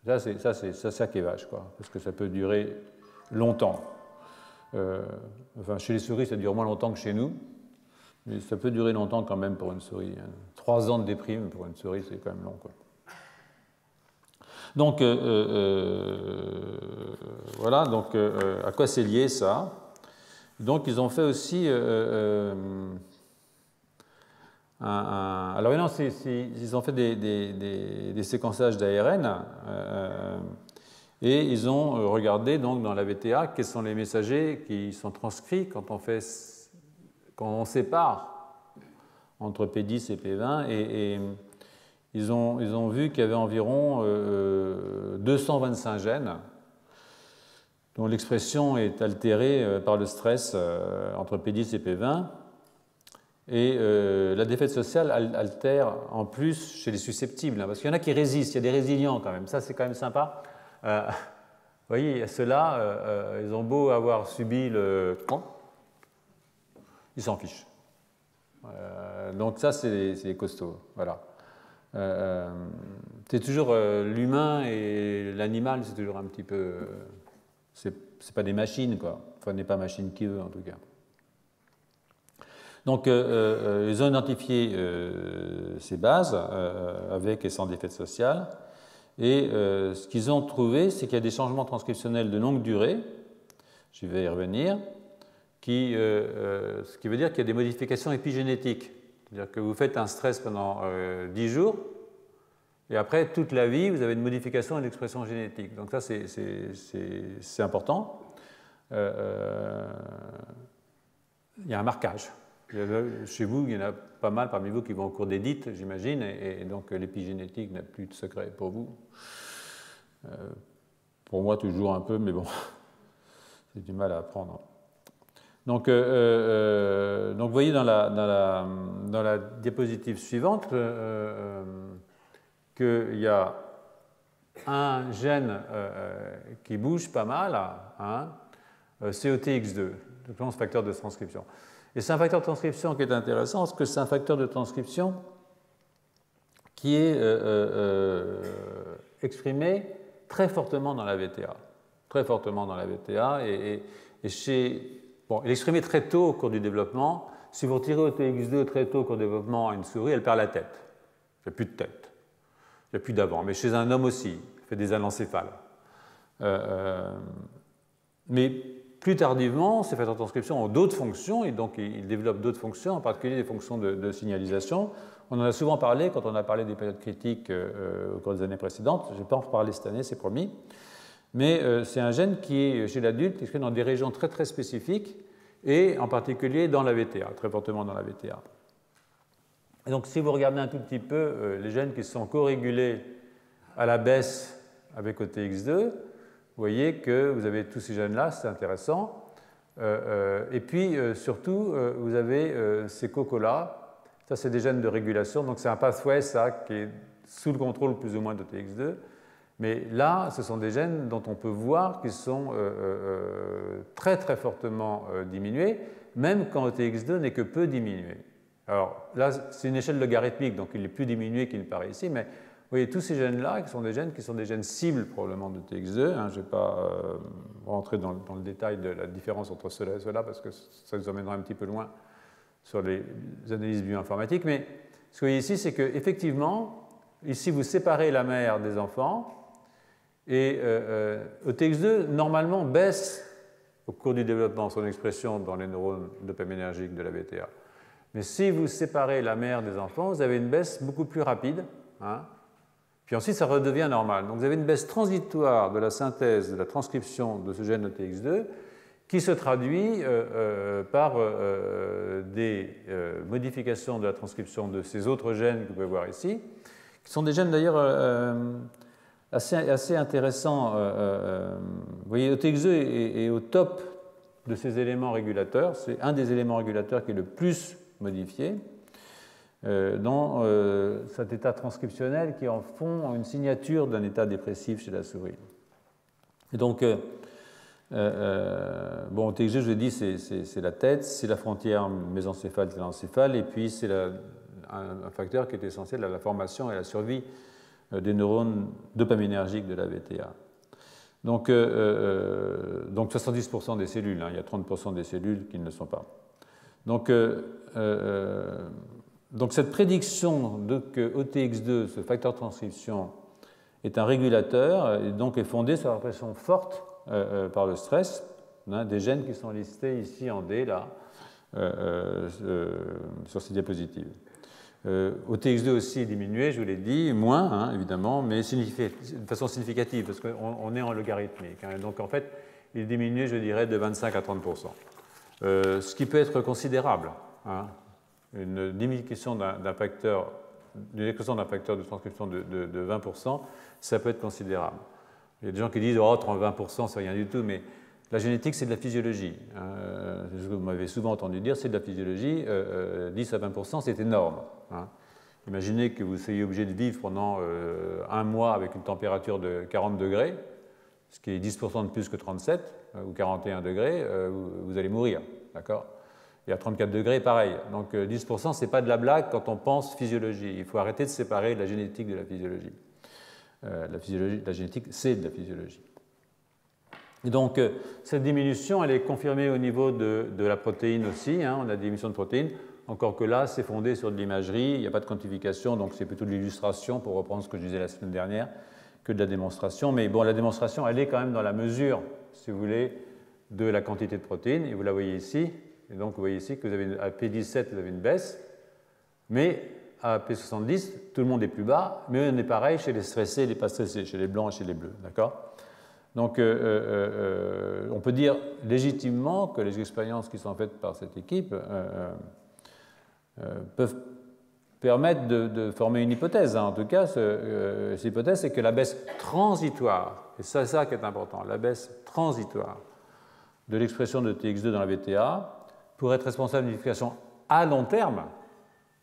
Ça, c'est ça qui est vache, quoi, parce que ça peut durer longtemps. Enfin, chez les souris, ça dure moins longtemps que chez nous, mais ça peut durer longtemps quand même pour une souris. 3 ans de déprime pour une souris, c'est quand même long, quoi. Donc, voilà, donc, à quoi c'est lié ça? Donc, ils ont fait aussi alors, non, ils ont fait des séquençages d'ARN et ils ont regardé donc, dans la VTA quels sont les messagers qui sont transcrits quand on sépare entre P10 et P20 et ils ont vu qu'il y avait environ 225 gènes dont l'expression est altérée par le stress entre P10 et P20. Et la défaite sociale altère en plus chez les susceptibles, hein, parce qu'il y en a qui résistent, il y a des résilients quand même, ça c'est quand même sympa. Vous voyez, ceux-là, ils ont beau avoir subi le... Ils s'en fichent. Donc ça c'est costauds, voilà. C'est toujours l'humain et l'animal, c'est toujours un petit peu... c'est pas des machines, quoi. Enfin, n'est pas machine qui veut, en tout cas. Donc, ils ont identifié ces bases avec et sans défaite sociale. Et ce qu'ils ont trouvé, c'est qu'il y a des changements transcriptionnels de longue durée, je vais y revenir, ce qui veut dire qu'il y a des modifications épigénétiques. C'est-à-dire que vous faites un stress pendant 10 jours, et après, toute la vie, vous avez une modification de l'expression génétique. Donc ça, c'est important. Il y a un marquage. Chez vous, il y en a pas mal parmi vous qui vont au cours d'édite, j'imagine, et donc l'épigénétique n'a plus de secret pour vous. Pour moi, toujours un peu, mais bon, c'est du mal à apprendre. Donc vous voyez dans la diapositive suivante qu'il y a un gène qui bouge pas mal, hein, COTX2, le facteur de transcription. Et c'est un facteur de transcription qui est intéressant parce que c'est un facteur de transcription qui est exprimé très fortement dans la VTA. Très fortement dans la VTA. Et il est exprimé très tôt au cours du développement. Si vous retirez OTX2 très tôt au cours du développement à une souris, elle perd la tête. Il n'y a plus de tête. Il n'y a plus d'avant. Mais chez un homme aussi, il fait des anencéphales. Mais plus tardivement, ces facteurs de transcription ont d'autres fonctions, et donc ils développent d'autres fonctions, en particulier des fonctions de signalisation. On en a souvent parlé quand on a parlé des périodes critiques au cours des années précédentes. Je ne vais pas en reparler cette année, c'est promis. Mais c'est un gène qui est, chez l'adulte, exprimé dans des régions très très spécifiques et en particulier dans la VTA, très fortement dans la VTA. Et donc si vous regardez un tout petit peu les gènes qui sont co-régulés à la baisse avec OTX2, vous voyez que vous avez tous ces gènes-là, c'est intéressant. Et puis surtout, vous avez ces cocos-là. Ça, c'est des gènes de régulation, donc c'est un pathway, ça, qui est sous le contrôle plus ou moins d'OTX2. Mais là, ce sont des gènes dont on peut voir qu'ils sont très très fortement diminués, même quand OTX2 n'est que peu diminué. Alors là, c'est une échelle logarithmique, donc il est plus diminué qu'il ne paraît ici, mais vous voyez tous ces gènes-là qui sont des gènes cibles probablement de TX2. Hein, je ne vais pas rentrer dans le détail de la différence entre cela et cela parce que ça nous emmènera un petit peu loin sur les analyses bioinformatiques. Mais ce que vous voyez ici, c'est qu'effectivement, ici vous séparez la mère des enfants et OTX2 normalement baisse au cours du développement son expression dans les neurones dopaminergiques de la VTA. Mais si vous séparez la mère des enfants, vous avez une baisse beaucoup plus rapide. Hein, puis ensuite, ça redevient normal. Donc vous avez une baisse transitoire de la synthèse, de la transcription de ce gène OTX2 qui se traduit par des modifications de la transcription de ces autres gènes que vous pouvez voir ici, qui sont des gènes d'ailleurs assez intéressants. Vous voyez, OTX2 est au top de ces éléments régulateurs. C'est un des éléments régulateurs qui est le plus modifié. Dans cet état transcriptionnel qui en font une signature d'un état dépressif chez la souris. Et donc, bon, OTX2, je vous ai dit, c'est la tête, c'est la frontière mésencéphale-télencéphale, et puis c'est un facteur qui est essentiel à la formation et à la survie des neurones dopaminergiques de la VTA. Donc 70% des cellules, hein, il y a 30% des cellules qui ne le sont pas. Donc cette prédiction que OTX2, ce facteur de transcription, est un régulateur et donc est fondée sur la pression forte par le stress, hein, des gènes qui sont listés ici en D, là, sur ces diapositives. OTX2 aussi est diminué, je vous l'ai dit, moins, hein, évidemment, mais de façon significative, parce qu'on est en logarithmique. Hein, donc en fait, il est diminué, je dirais, de 25 à 30%. Ce qui peut être considérable. Hein, une diminution d'un facteur de transcription de 20%, ça peut être considérable. Il y a des gens qui disent « Oh, 20%, c'est rien du tout », mais la génétique, c'est de la physiologie. C'est ce que vous m'avez souvent entendu dire, c'est de la physiologie. 10 à 20%, c'est énorme. Hein. Imaginez que vous soyez obligé de vivre pendant un mois avec une température de 40 degrés, ce qui est 10% de plus que 37 ou 41 degrés, vous allez mourir. D'accord ? Et à 34 degrés, pareil. Donc 10%, ce n'est pas de la blague quand on pense physiologie. Il faut arrêter de séparer la génétique de la physiologie. La génétique, c'est de la physiologie. Et donc cette diminution, elle est confirmée au niveau de la protéine aussi. Hein, on a des diminutions de protéines. Encore que là, c'est fondé sur de l'imagerie. Il n'y a pas de quantification, donc c'est plutôt de l'illustration, pour reprendre ce que je disais la semaine dernière, que de la démonstration. Mais bon, la démonstration, elle est quand même dans la mesure, si vous voulez, de la quantité de protéines. Et vous la voyez ici. Et donc, vous voyez ici que vous avez à P17, vous avez une baisse, mais à P70, tout le monde est plus bas, mais on est pareil chez les stressés et les pas stressés, chez les blancs et chez les bleus. D'accord ? Donc, on peut dire légitimement que les expériences qui sont faites par cette équipe peuvent permettre de former une hypothèse. Hein. En tout cas, cette hypothèse, c'est que la baisse transitoire, et c'est ça qui est important, la baisse transitoire de l'expression de TX2 dans la VTA, pour être responsable d'une modification à long terme,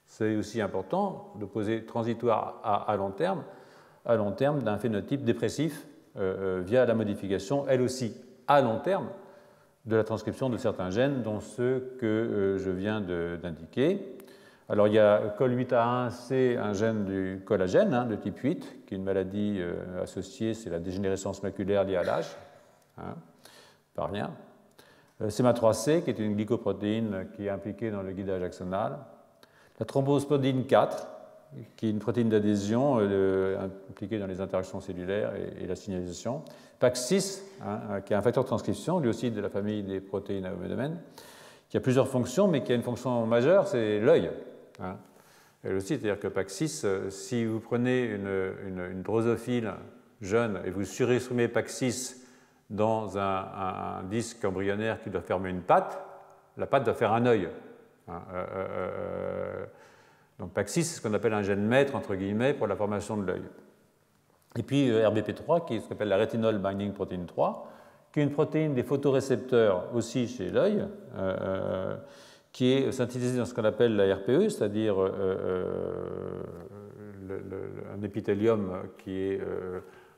c'est aussi important de poser transitoire à long terme d'un phénotype dépressif via la modification, elle aussi à long terme, de la transcription de certains gènes, dont ceux que je viens d'indiquer. Alors il y a COL8A1, c'est un gène du collagène, hein, de type 8, qui est une maladie associée, c'est la dégénérescence maculaire liée à l'âge, hein, pas rien. CMA3C, qui est une glycoprotéine qui est impliquée dans le guidage axonal. La thrombospodine 4, qui est une protéine d'adhésion impliquée dans les interactions cellulaires et la signalisation. PAX6, hein, qui est un facteur de transcription, lui aussi de la famille des protéines à homédomène, qui a plusieurs fonctions, mais qui a une fonction majeure, c'est l'œil. Hein. Elle aussi, c'est-à-dire que PAX6, si vous prenez une drosophile jeune et vous surexprimez PAX6 dans un disque embryonnaire qui doit fermer une patte, la patte va faire un œil. Hein, donc PAX6, c'est ce qu'on appelle un gène maître, entre guillemets, pour la formation de l'œil. Et puis RBP3, qui est ce qu'on appelle la Retinol Binding Protein 3, qui est une protéine des photorécepteurs aussi chez l'œil, qui est synthétisée dans ce qu'on appelle la RPE, c'est-à-dire un épithélium qui est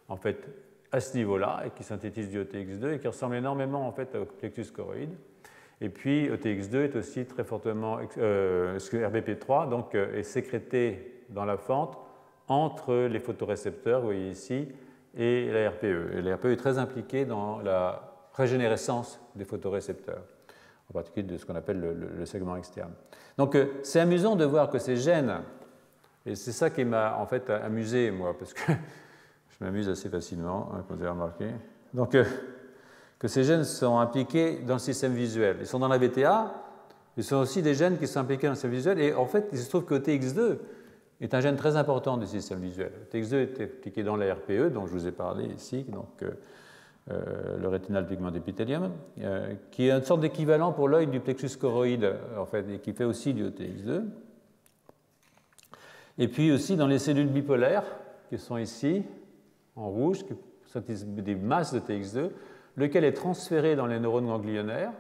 en fait à ce niveau-là et qui synthétise du OTX2 et qui ressemble énormément en fait au plexus choroïde. Et puis OTX2 est aussi très fortement, RBP3 donc, est sécrété dans la fente entre les photorécepteurs, vous voyez ici, et la RPE. Et la RPE est très impliquée dans la régénérescence des photorécepteurs, en particulier de ce qu'on appelle le segment externe. Donc c'est amusant de voir que ces gènes, et c'est ça qui m'a en fait amusé moi, parce que je m'amuse assez facilement, hein, comme vous avez remarqué. Donc que ces gènes sont impliqués dans le système visuel. Ils sont dans la VTA, ils sont aussi des gènes qui sont impliqués dans le système visuel, et en fait il se trouve que TX2 est un gène très important du système visuel. TX2 est impliqué dans la RPE, dont je vous ai parlé ici, donc le rétinal pigment épithélium, qui est une sorte d'équivalent pour l'œil du plexus choroïde, en fait, et qui fait aussi du OTX2. Et puis aussi dans les cellules bipolaires, qui sont ici, en rouge, qui sont des masses de TX2, lequel est transféré dans les neurones ganglionnaires.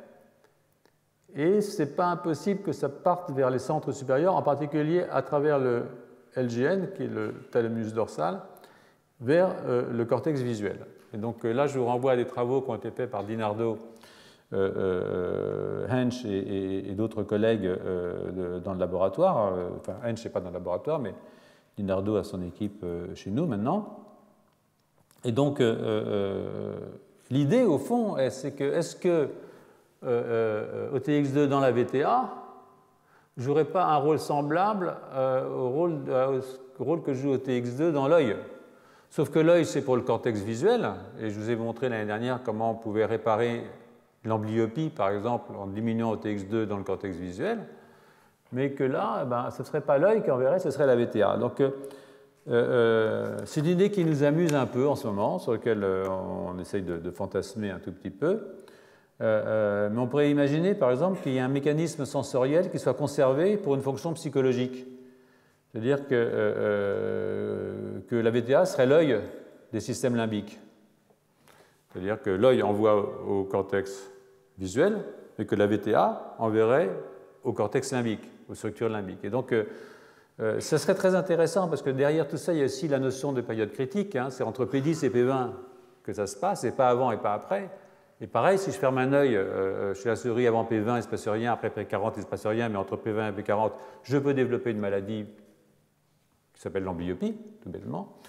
Et ce n'est pas impossible que ça parte vers les centres supérieurs, en particulier à travers le LGN, qui est le thalamus dorsal, vers le cortex visuel. Et donc là, je vous renvoie à des travaux qui ont été faits par Dinardo, Hensch et d'autres collègues dans le laboratoire. Enfin, Hensch n'est pas dans le laboratoire, mais Dinardo a son équipe chez nous maintenant. Et donc, l'idée, au fond, c'est que est-ce que OTX2 dans la VTA jouerait pas un rôle semblable au rôle que joue OTX2 dans l'œil? Sauf que l'œil, c'est pour le cortex visuel, et je vous ai montré l'année dernière comment on pouvait réparer l'amblyopie, par exemple, en diminuant OTX2 dans le cortex visuel, mais que là, ce ne serait pas l'œil qui enverrait, ce serait la VTA. Donc, c'est une idée qui nous amuse un peu en ce moment, sur laquelle on essaye de fantasmer un tout petit peu. Mais on pourrait imaginer, par exemple, qu'il y ait un mécanisme sensoriel qui soit conservé pour une fonction psychologique. C'est-à-dire que la VTA serait l'œil des systèmes limbiques. C'est-à-dire que l'œil envoie au cortex visuel et que la VTA enverrait au cortex limbique, aux structures limbiques. Et donc, ça serait très intéressant parce que derrière tout ça, il y a aussi la notion de période critique. Hein, c'est entre P10 et P20 que ça se passe, et pas avant et pas après. Et pareil, si je ferme un œil chez la souris avant P20, il ne se passe rien, après P40, il ne se passe rien, mais entre P20 et P40, je peux développer une maladie qui s'appelle l'amblyopie, tout bêtement.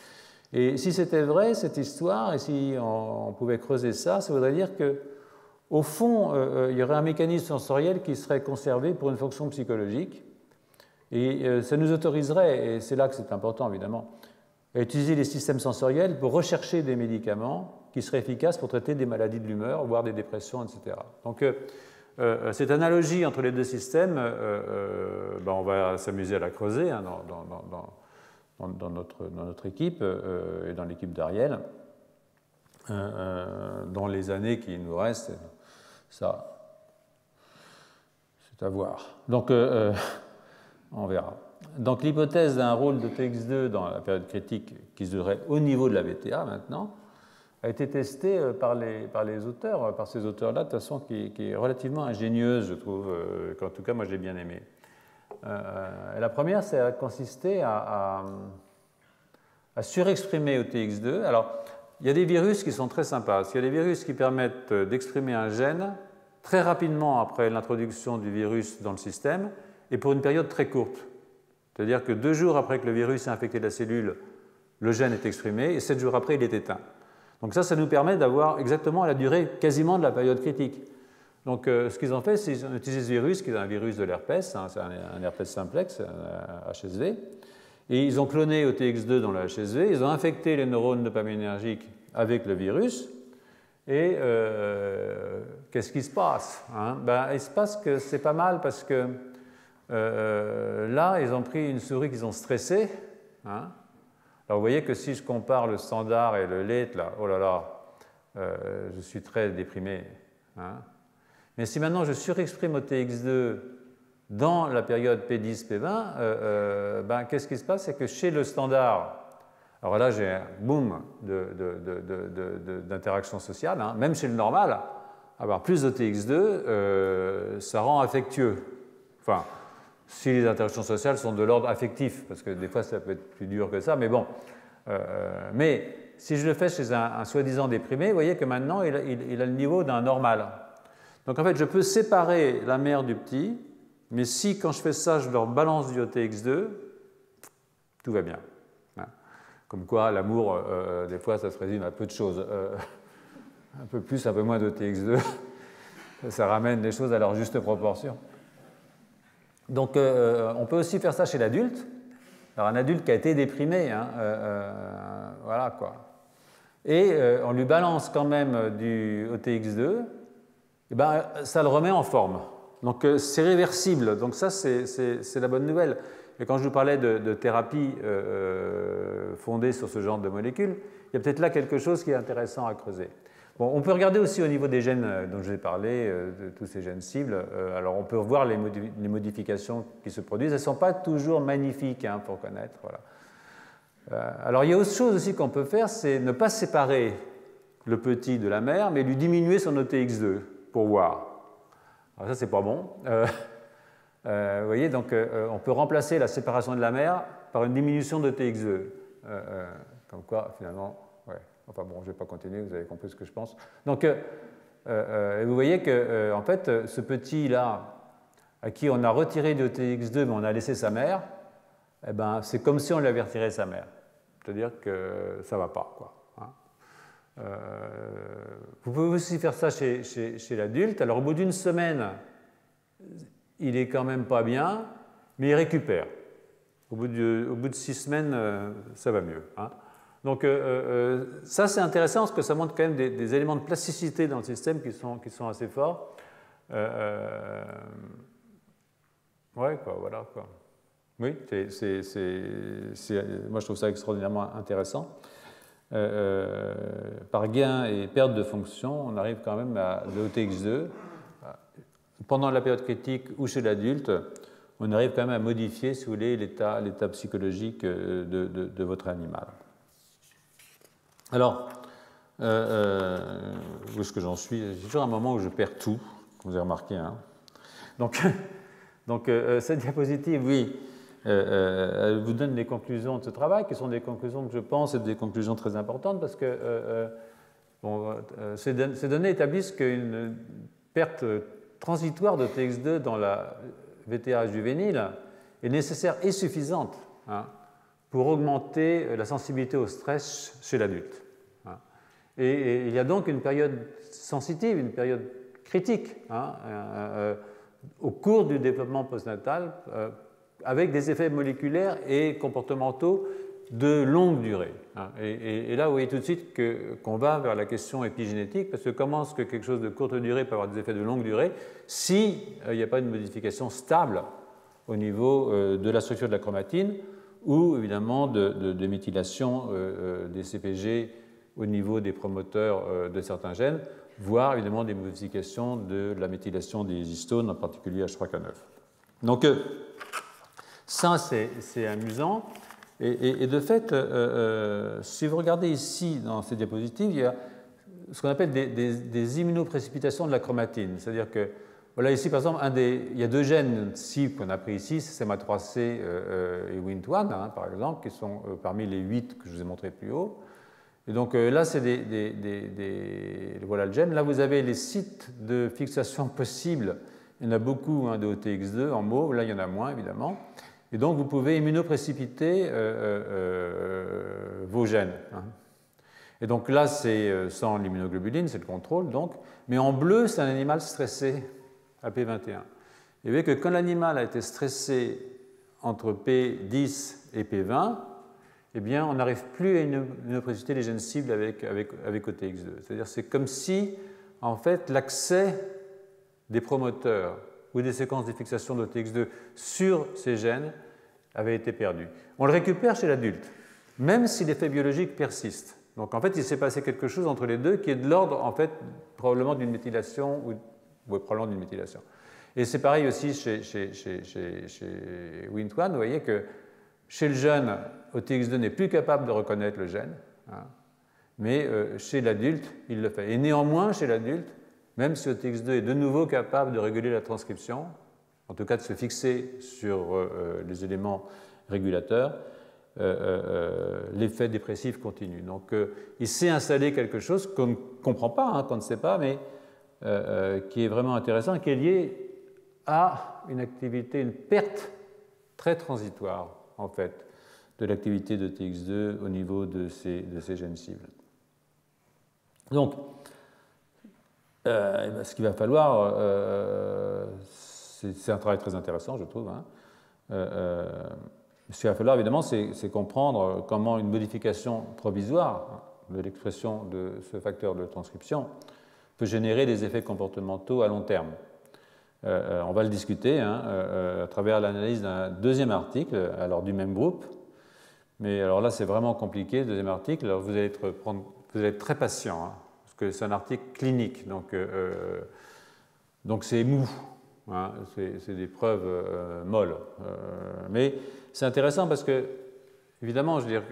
Et si c'était vrai, cette histoire, et si on pouvait creuser ça, ça voudrait dire qu'au fond, il y aurait un mécanisme sensoriel qui serait conservé pour une fonction psychologique. Et ça nous autoriserait, et c'est là que c'est important évidemment, à utiliser les systèmes sensoriels pour rechercher des médicaments qui seraient efficaces pour traiter des maladies de l'humeur, voire des dépressions, etc. Donc, cette analogie entre les deux systèmes, on va s'amuser à la creuser hein, dans notre équipe et dans l'équipe d'Ariel. Dans les années qui nous restent, ça, c'est à voir. Donc, on verra. Donc, l'hypothèse d'un rôle de TX2 dans la période critique qui se donnerait au niveau de la VTA maintenant, a été testée par les auteurs, par ces auteurs-là, de façon qui est relativement ingénieuse, je trouve, qu'en tout cas, moi, j'ai bien aimé. La première, ça a consisté à surexprimer OTX2. Alors, il y a des virus qui sont très sympas. Il y a des virus qui permettent d'exprimer un gène très rapidement après l'introduction du virus dans le système et pour une période très courte. C'est-à-dire que 2 jours après que le virus a infecté la cellule, le gène est exprimé et 7 jours après, il est éteint. Donc ça nous permet d'avoir exactement la durée quasiment de la période critique. Donc ce qu'ils ont fait, c'est qu'ils ont utilisé ce virus, qui est un virus de l'herpès, hein, c'est un herpès simplex, un HSV, et ils ont cloné OTX2 dans le HSV, ils ont infecté les neurones dopaminergiques avec le virus, et qu'est-ce qui se passe hein? Il se passe que c'est pas mal parce que là, ils ont pris une souris qu'ils ont stressée. Hein? Alors vous voyez que si je compare le standard et le late, là, oh là là, je suis très déprimé. Hein? Mais si maintenant je surexprime OTX2 dans la période P10, P20, ben, qu'est-ce qui se passe? C'est que chez le standard, alors là j'ai un boom d'interaction sociale, hein, même chez le normal, avoir plus d'OTX2, ça rend affectueux. Enfin, si les interactions sociales sont de l'ordre affectif, parce que des fois ça peut être plus dur que ça, mais bon. Mais si je le fais chez un soi-disant déprimé, vous voyez que maintenant il a le niveau d'un normal. Donc en fait, je peux séparer la mère du petit, mais si quand je fais ça, je leur balance du OTX2, tout va bien. Hein. Comme quoi, l'amour, des fois, ça se résume à peu de choses. Un peu plus, un peu moins d'OTX2, ça ramène les choses à leur juste proportion. Donc on peut aussi faire ça chez l'adulte. Alors un adulte qui a été déprimé, hein, voilà quoi. Et on lui balance quand même du OTX2, et ben, ça le remet en forme. Donc c'est réversible, donc ça c'est la bonne nouvelle. Et quand je vous parlais de thérapie fondée sur ce genre de molécules, il y a peut-être là quelque chose qui est intéressant à creuser. Bon, on peut regarder aussi au niveau des gènes dont je vous ai parlé, de tous ces gènes cibles. Alors on peut voir les modifications qui se produisent. Elles ne sont pas toujours magnifiques, hein, pour connaître. Voilà. Alors il y a autre chose aussi qu'on peut faire, c'est ne pas séparer le petit de la mère, mais lui diminuer son OTX2 pour voir. Alors ça, c'est pas bon. Vous voyez, donc on peut remplacer la séparation de la mère par une diminution de TX2. Comme quoi, finalement, ouais. Enfin bon, je ne vais pas continuer, vous avez compris ce que je pense. Donc, vous voyez que, en fait, ce petit-là, à qui on a retiré de TX2, mais on a laissé sa mère, eh ben, c'est comme si on lui avait retiré sa mère. C'est-à-dire que ça ne va pas, quoi. Vous pouvez aussi faire ça chez l'adulte. Alors, au bout d'une semaine, il n'est quand même pas bien, mais il récupère. Au bout de 6 semaines, ça va mieux. Hein. Donc, ça, c'est intéressant parce que ça montre quand même des éléments de plasticité dans le système qui sont assez forts. Ouais, quoi, voilà, quoi. Oui, moi, je trouve ça extraordinairement intéressant. Par gain et perte de fonction, on arrive quand même à de OTX2. Pendant la période critique ou chez l'adulte, on arrive quand même à modifier, si vous voulez, l'état psychologique de votre animal. Alors, où est-ce que j'en suis? J'ai toujours un moment où je perds tout, vous avez remarqué. Hein. Donc cette diapositive, oui, elle vous donne les conclusions de ce travail, qui sont des conclusions que je pense être des conclusions très importantes, parce que ces données établissent qu'une perte transitoire de TX2 dans la VTA juvénile est nécessaire et suffisante, hein, pour augmenter la sensibilité au stress chez l'adulte. Hein. Et il y a donc une période sensitive, une période critique, hein, au cours du développement postnatal, avec des effets moléculaires et comportementaux de longue durée. Hein. Et là, vous voyez tout de suite qu'on va vers la question épigénétique, parce que comment est-ce que quelque chose de courte durée peut avoir des effets de longue durée s'il n'y a pas une modification stable au niveau de la structure de la chromatine ou évidemment de méthylation des CPG au niveau des promoteurs de certains gènes, voire évidemment des modifications de la méthylation des histones, en particulier H3K9. Donc ça, c'est amusant. Et de fait, si vous regardez ici dans ces diapositives, il y a ce qu'on appelle des immunoprécipitations de la chromatine. C'est-à-dire que, voilà, ici par exemple, il y a deux gènes cibles qu'on a pris ici, CMA3C et WNT1, hein, par exemple, qui sont parmi les 8 que je vous ai montrés plus haut. Et donc là, c'est voilà le gène. Là, vous avez les sites de fixation possibles. Il y en a beaucoup, hein, de OTX2 en mauve. Là, il y en a moins, évidemment. Et donc, vous pouvez immunoprécipiter vos gènes. Hein. Et donc là, c'est sans l'immunoglobuline, c'est le contrôle, donc. Mais en bleu, c'est un animal stressé à P21. Et vous voyez que quand l'animal a été stressé entre P10 et P20, eh bien, on n'arrive plus à immunoprécipiter les gènes cibles avec OTX2. C'est-à-dire c'est comme si, en fait, l'accès des promoteurs ou des séquences de fixation d'OTX2 sur ces gènes avait été perdu. On le récupère chez l'adulte, même si l'effet biologique persiste. Donc en fait, il s'est passé quelque chose entre les deux qui est de l'ordre, en fait, probablement d'une méthylation ou probablement d'une méthylation. Et c'est pareil aussi chez Wnt1, vous voyez que chez le jeune, OTX2 n'est plus capable de reconnaître le gène, hein, mais chez l'adulte, il le fait. Et néanmoins, chez l'adulte, même si OTX2 est de nouveau capable de réguler la transcription, en tout cas de se fixer sur les éléments régulateurs, l'effet dépressif continue. Donc il s'est installé quelque chose qu'on ne comprend pas, hein, qu'on ne sait pas, mais qui est vraiment intéressant, qui est lié à une activité, une perte très transitoire, en fait, de l'activité de TX2 au niveau de ces gènes cibles. Donc, ce qu'il va falloir, c'est un travail très intéressant, je trouve, hein. Ce qu'il va falloir, évidemment, c'est comprendre comment une modification provisoire de l'expression de ce facteur de transcription peut générer des effets comportementaux à long terme. On va le discuter, hein, à travers l'analyse d'un deuxième article, alors du même groupe, mais alors là c'est vraiment compliqué, le deuxième article, alors vous allez être très patient, hein, parce que c'est un article clinique, donc c'est mou, hein, c'est des preuves molles, mais c'est intéressant parce que, évidemment, je veux dire,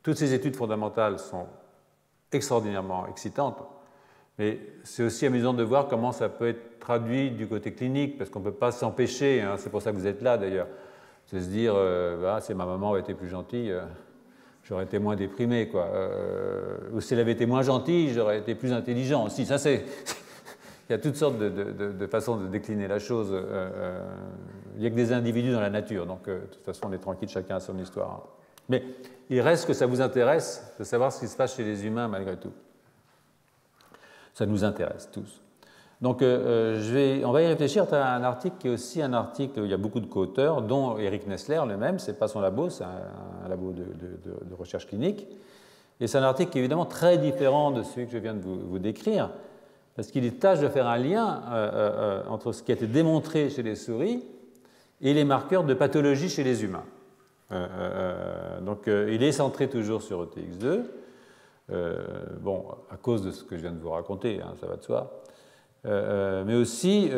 toutes ces études fondamentales sont extraordinairement excitantes, mais c'est aussi amusant de voir comment ça peut être traduit du côté clinique, parce qu'on ne peut pas s'empêcher, hein, c'est pour ça que vous êtes là d'ailleurs, de se dire, si ma maman avait été plus gentille, j'aurais été moins déprimé, quoi. Ou si elle avait été moins gentille, j'aurais été plus intelligent aussi. Ça, c'est... Il y a toutes sortes de façons de décliner la chose. Il n'y a que des individus dans la nature, donc de toute façon, on est tranquille, chacun a son histoire, hein. Mais il reste que ça vous intéresse de savoir ce qui se passe chez les humains malgré tout. Ça nous intéresse tous. Donc, on va y réfléchir à un article qui est aussi un article où il y a beaucoup de co-auteurs, dont Eric Nestler lui-même. Ce n'est pas son labo, c'est un labo de recherche clinique. Et c'est un article qui est évidemment très différent de celui que je viens de vous décrire, parce qu'il tâche de faire un lien entre ce qui a été démontré chez les souris et les marqueurs de pathologie chez les humains. Donc, il est centré toujours sur OTX2. Bon, à cause de ce que je viens de vous raconter, hein, ça va de soi, mais aussi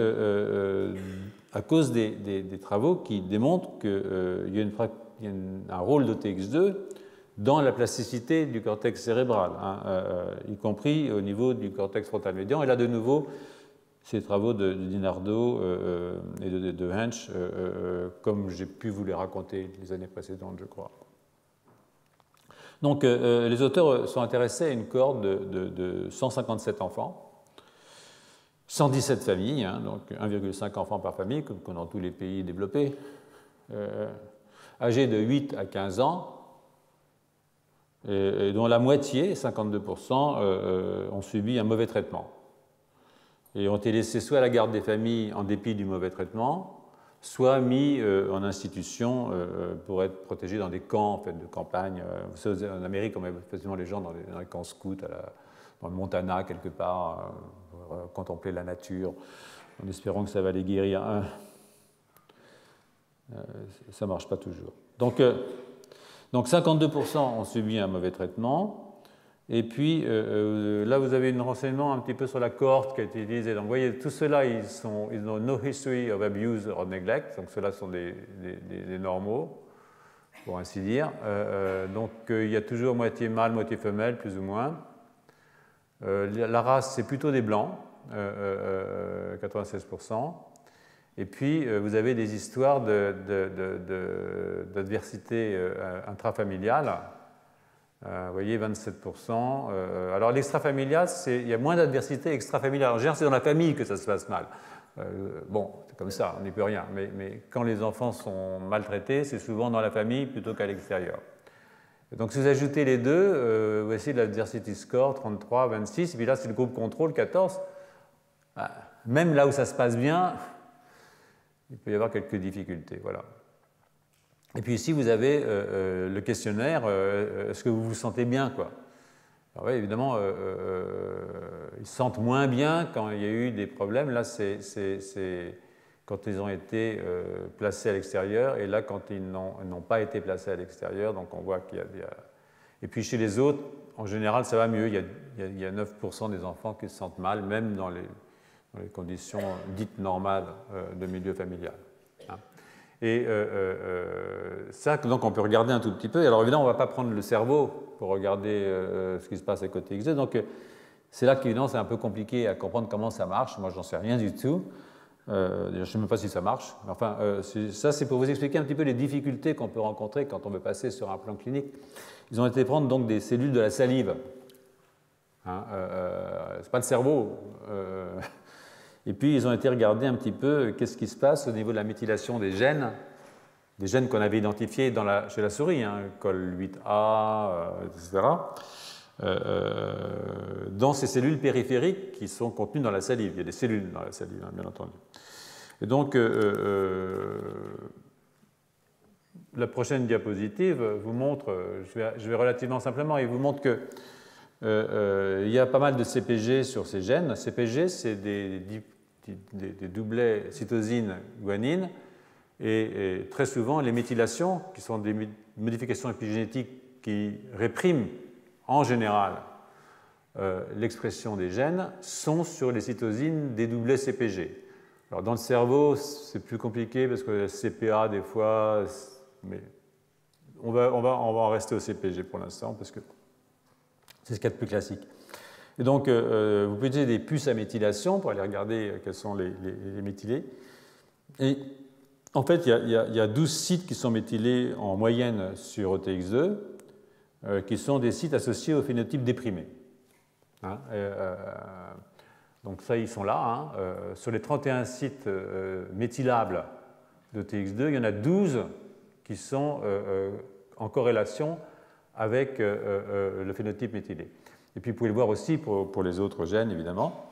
à cause des travaux qui démontrent qu'il y a un rôle d'OTX2 dans la plasticité du cortex cérébral, hein, y compris au niveau du cortex frontal médian. Et là, de nouveau, ces travaux de Dinardo et de Hench, comme j'ai pu vous les raconter les années précédentes, je crois. Donc, les auteurs sont intéressés à une cohorte de 157 enfants, 117 familles, hein, donc 1,5 enfants par famille, comme dans tous les pays développés, âgés de 8 à 15 ans, et dont la moitié, 52%, ont subi un mauvais traitement et ont été laissés soit à la garde des familles en dépit du mauvais traitement, soit mis en institution pour être protégés dans des camps en fait, de campagne. En Amérique, on met facilement les gens dans les camps scouts, dans le Montana, quelque part, pour contempler la nature, en espérant que ça va les guérir. Ça ne marche pas toujours. Donc 52% ont subi un mauvais traitement. Et puis, là, vous avez un renseignement un petit peu sur la cohorte qui a été utilisée. Donc, vous voyez, tout cela, ils ont no history of abuse or neglect. Donc, ceux-là sont des normaux, pour ainsi dire. Donc, il y a toujours moitié mâle, moitié femelle, plus ou moins. La race, c'est plutôt des blancs, 96%. Et puis, vous avez des histoires d'adversité intrafamiliale. Vous voyez, 27%. Alors, l'extrafamilial, il y a moins d'adversité extrafamiliale. En général, c'est dans la famille que ça se passe mal. Bon, c'est comme ça, on n'y peut rien. Mais quand les enfants sont maltraités, c'est souvent dans la famille plutôt qu'à l'extérieur. Donc, si vous ajoutez les deux, voici l'adversity score, 33, 26. Et puis là, c'est le groupe contrôle, 14. Même là où ça se passe bien, il peut y avoir quelques difficultés. Voilà. Et puis ici, vous avez le questionnaire, est-ce que vous vous sentez bien, quoi? Alors oui, évidemment, ils se sentent moins bien quand il y a eu des problèmes. Là, c'est quand ils ont été placés à l'extérieur, et là, quand ils n'ont pas été placés à l'extérieur, donc on voit qu'il y a... Et puis chez les autres, en général, ça va mieux. Il y a 9% des enfants qui se sentent mal, même dans dans les conditions dites normales de milieu familial. Hein. Et ça, donc on peut regarder un tout petit peu. Alors évidemment, on ne va pas prendre le cerveau pour regarder ce qui se passe à côté X2. Donc c'est là qu'évidemment, c'est un peu compliqué à comprendre comment ça marche. Moi, j'en sais rien du tout. Je ne sais même pas si ça marche. Enfin, ça, c'est pour vous expliquer un petit peu les difficultés qu'on peut rencontrer quand on veut passer sur un plan clinique. Ils ont été prendre donc des cellules de la salive. Hein, c'est pas le cerveau. Et puis, ils ont été regarder un petit peu qu'est-ce qui se passe au niveau de la méthylation des gènes qu'on avait identifiés chez la souris, hein, COL8A, etc., dans ces cellules périphériques qui sont contenues dans la salive. Il y a des cellules dans la salive, hein, bien entendu. Et donc, la prochaine diapositive vous montre, je vais relativement simplement, il vous montre que il y a pas mal de CPG sur ces gènes. CPG, c'est des doublets cytosine-guanine, et très souvent, les méthylations, qui sont des modifications épigénétiques qui répriment en général l'expression des gènes, sont sur les cytosines des doublets CPG. Alors, dans le cerveau, c'est plus compliqué parce que CPA, des fois, mais on va en rester au CPG pour l'instant parce que c'est ce qu'il y a de plus classique. Et donc, vous pouvez utiliser des puces à méthylation pour aller regarder quels sont les méthylés. Et en fait, il y a 12 sites qui sont méthylés en moyenne sur OTX2, qui sont des sites associés au phénotype déprimé. Hein, donc ça, ils sont là. Hein. Sur les 31 sites méthylables d'OTX2, il y en a 12 qui sont en corrélation avec le phénotype méthylé. Et puis vous pouvez le voir aussi pour les autres gènes, évidemment.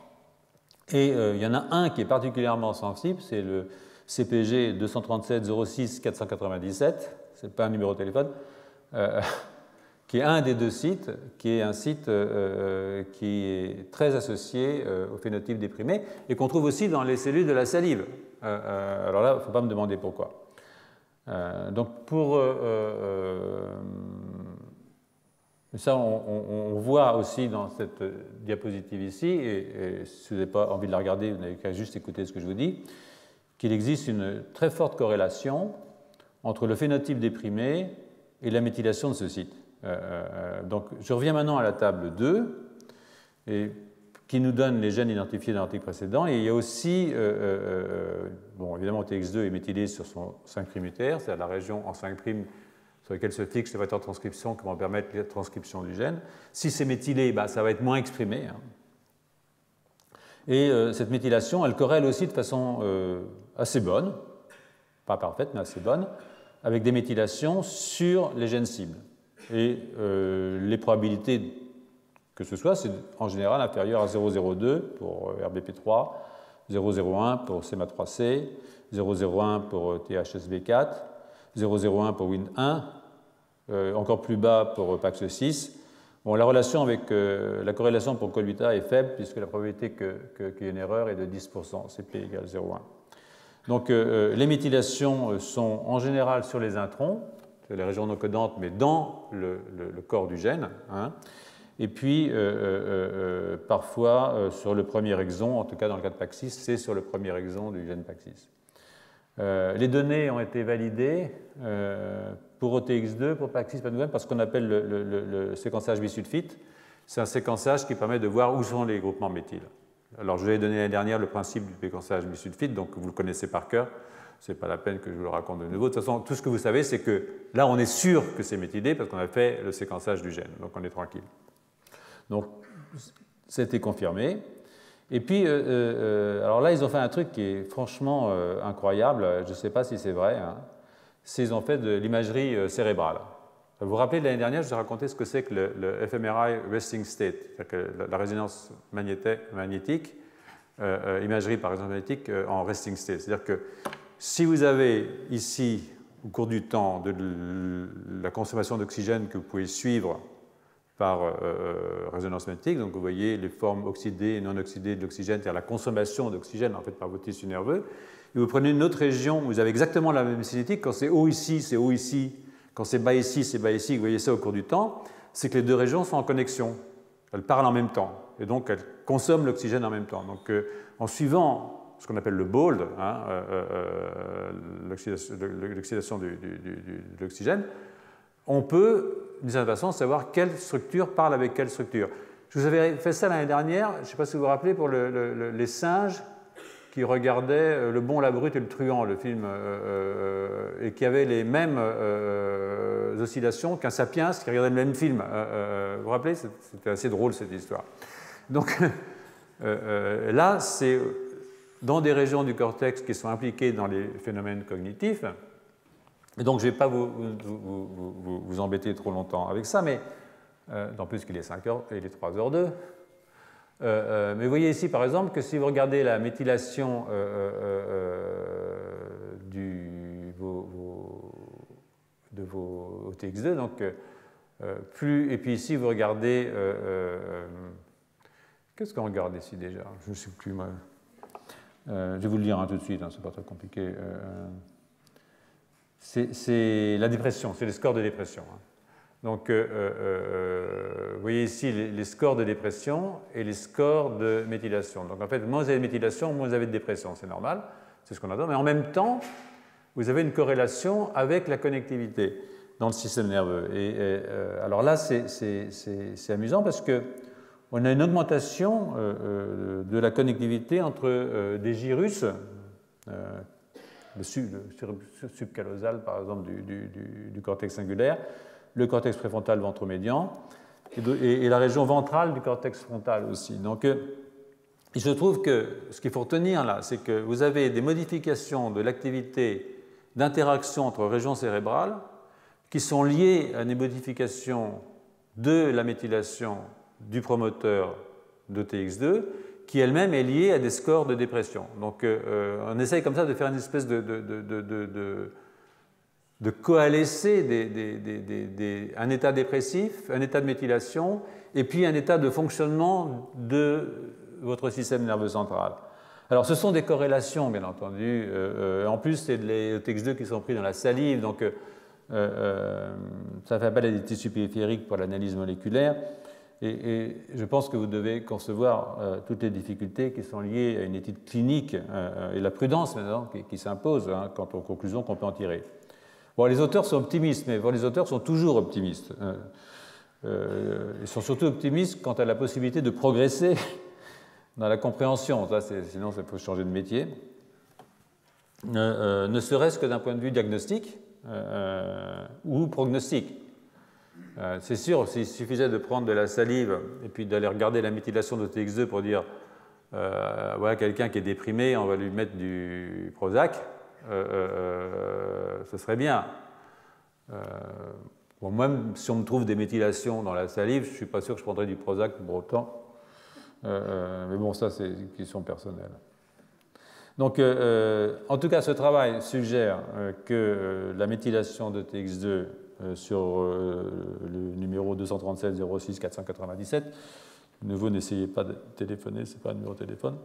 Et il y en a un qui est particulièrement sensible, c'est le CPG 237-06-497, ce n'est pas un numéro de téléphone, qui est un des deux sites, qui est un site qui est très associé au phénotype déprimé et qu'on trouve aussi dans les cellules de la salive. Alors là, il ne faut pas me demander pourquoi. Donc pour ça, on voit aussi dans cette diapositive ici, et si vous n'avez pas envie de la regarder, vous n'avez qu'à juste écouter ce que je vous dis, qu'il existe une très forte corrélation entre le phénotype déprimé et la méthylation de ce site. Donc je reviens maintenant à la table 2, qui nous donne les gènes identifiés dans l'article précédent, et il y a aussi, bon, évidemment, TX2 est méthylé sur son 5' unitaire, c'est-à-dire la région en 5' sur laquelle se fixe le vecteur de transcription qui va permettre la transcription du gène. Si c'est méthylé, ça va être moins exprimé. Hein. Et cette méthylation, elle corrèle aussi de façon assez bonne, pas parfaite, mais assez bonne, avec des méthylations sur les gènes cibles. Et les probabilités que ce soit, c'est en général inférieur à 0,02 pour RBP3, 0,01 pour CMA3C, 0,01 pour THSV4, 0,01 pour WIN1, encore plus bas pour PAX6. Bon, la relation avec la corrélation pour COL8A est faible puisque la probabilité qu'il y ait une erreur est de 10%, CP égale 0,1. Donc les méthylations sont en général sur les introns, c'est les régions non codantes, mais dans le corps du gène. Hein. Et puis parfois sur le premier exon, en tout cas dans le cas de PAX6, c'est sur le premier exon du gène PAX6. Les données ont été validées pour OTX2, pour PAX6, pas de nouvelles, parce qu'on appelle le séquençage bisulfite. C'est un séquençage qui permet de voir où sont les groupements méthyl. Alors, je vous avais donné l'année dernière le principe du séquençage bisulfite, donc vous le connaissez par cœur. Ce n'est pas la peine que je vous le raconte de nouveau. De toute façon, tout ce que vous savez, c'est que là, on est sûr que c'est méthylé parce qu'on a fait le séquençage du gène, donc on est tranquille. Donc, c'était confirmé. Et puis, alors là, ils ont fait un truc qui est franchement incroyable. Je ne sais pas si c'est vrai. Hein. C'est qu'ils ont fait de l'imagerie cérébrale. Vous vous rappelez de l'année dernière, je vous ai raconté ce que c'est que le fMRI resting state, c'est-à-dire que la résonance magnétique, imagerie par résonance magnétique en resting state. C'est-à-dire que si vous avez ici, au cours du temps, de la consommation d'oxygène que vous pouvez suivre par résonance magnétique, donc vous voyez les formes oxydées et non oxydées de l'oxygène, c'est-à-dire la consommation d'oxygène en fait par vos tissus nerveux, et vous prenez une autre région où vous avez exactement la même cinétique, quand c'est haut ici, c'est haut ici, quand c'est bas ici, c'est bas ici, vous voyez ça au cours du temps, c'est que les deux régions sont en connexion, elles parlent en même temps. et donc elles consomment l'oxygène en même temps. Donc en suivant ce qu'on appelle le BOLD, hein, l'oxydation de l'oxygène, on peut, d'une certaine façon, savoir quelle structure parle avec quelle structure. Je vous avais fait ça l'année dernière, je ne sais pas si vous vous rappelez, pour les singes qui regardaient Le Bon, la Brute et le Truand, le film, et qui avaient les mêmes oscillations qu'un sapiens qui regardait le même film. Vous vous rappelez? C'était assez drôle cette histoire. Donc là, c'est dans des régions du cortex qui sont impliquées dans les phénomènes cognitifs. Et donc, je ne vais pas vous embêter trop longtemps avec ça, mais en plus qu'il est 5h et il est 3h02. Mais vous voyez ici, par exemple, que si vous regardez la méthylation de vos OTX2, donc plus, et puis ici, vous regardez... qu'est-ce qu'on regarde ici déjà? Je ne sais plus, moi. Je vais vous le dire tout de suite, hein, c'est pas très compliqué. C'est la dépression, c'est les scores de dépression. Hein. Donc, vous voyez ici les scores de dépression et les scores de méthylation. Donc, en fait, moins vous avez de méthylation, moins vous avez de dépression, c'est normal, c'est ce qu'on adore. Mais en même temps, vous avez une corrélation avec la connectivité dans le système nerveux. Et alors là, c'est amusant parce que on a une augmentation de la connectivité entre des gyrus, le subcallosal par exemple du cortex cingulaire, le cortex préfrontal ventromédian et la région ventrale du cortex frontal aussi. Donc il se trouve que ce qu'il faut retenir là, c'est que vous avez des modifications de l'activité d'interaction entre régions cérébrales qui sont liées à des modifications de la méthylation du promoteur d'OTX2 qui elle-même est liée à des scores de dépression. Donc on essaye comme ça de faire une espèce de coalescer un état dépressif, un état de méthylation et puis un état de fonctionnement de votre système nerveux central. Alors ce sont des corrélations bien entendu, en plus c'est les OTX2 qui sont pris dans la salive, donc ça fait appel à des tissus périphériques pour l'analyse moléculaire. Et je pense que vous devez concevoir toutes les difficultés qui sont liées à une étude clinique et la prudence maintenant qui s'impose hein, quant aux conclusions qu'on peut en tirer. Bon, les auteurs sont optimistes, mais bon, les auteurs sont toujours optimistes. Ils sont surtout optimistes quant à la possibilité de progresser dans la compréhension. Ça, sinon, ça peut changer de métier. Ne serait-ce que d'un point de vue diagnostique ou prognostique. C'est sûr, s'il suffisait de prendre de la salive et puis d'aller regarder la méthylation de TX2 pour dire voilà quelqu'un qui est déprimé, on va lui mettre du Prozac, ce serait bien. Bon, même si on me trouve des méthylations dans la salive, je ne suis pas sûr que je prendrais du Prozac pour autant. Mais bon, ça, c'est une question personnelle. Donc, en tout cas, ce travail suggère que la méthylation de TX2 sur le numéro 237 06 497, de nouveau, n'essayez pas de téléphoner, ce n'est pas un numéro de téléphone,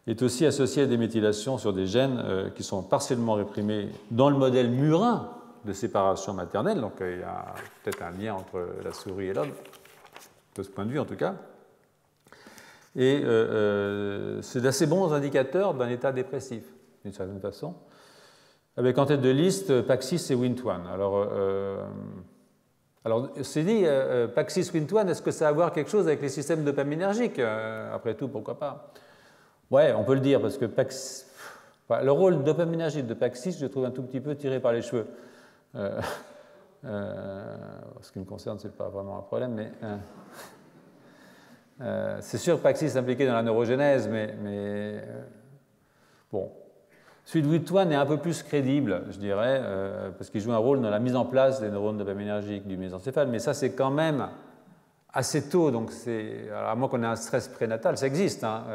est aussi associé à des méthylations sur des gènes qui sont partiellement réprimés dans le modèle murin de séparation maternelle. Donc, il y a peut-être un lien entre la souris et l'homme, de ce point de vue en tout cas. Et c'est d'assez bons indicateurs d'un état dépressif, d'une certaine façon, avec en tête de liste Paxis et Wnt1. Alors c'est dit, Paxis, Wnt1, est-ce que ça a à voir quelque chose avec les systèmes dopaminergiques? Après tout, pourquoi pas? Ouais, on peut le dire, parce que le rôle dopaminergique de Paxis, je le trouve un tout petit peu tiré par les cheveux. Ce qui me concerne, ce n'est pas vraiment un problème, mais... c'est sûr que Paxis est impliqué dans la neurogénèse, mais bon. Celui de Wnt1 est un peu plus crédible, je dirais, parce qu'il joue un rôle dans la mise en place des neurones dopaminergiques du mésencéphale, mais ça, c'est quand même assez tôt, donc à moins qu'on ait un stress prénatal, ça existe, hein,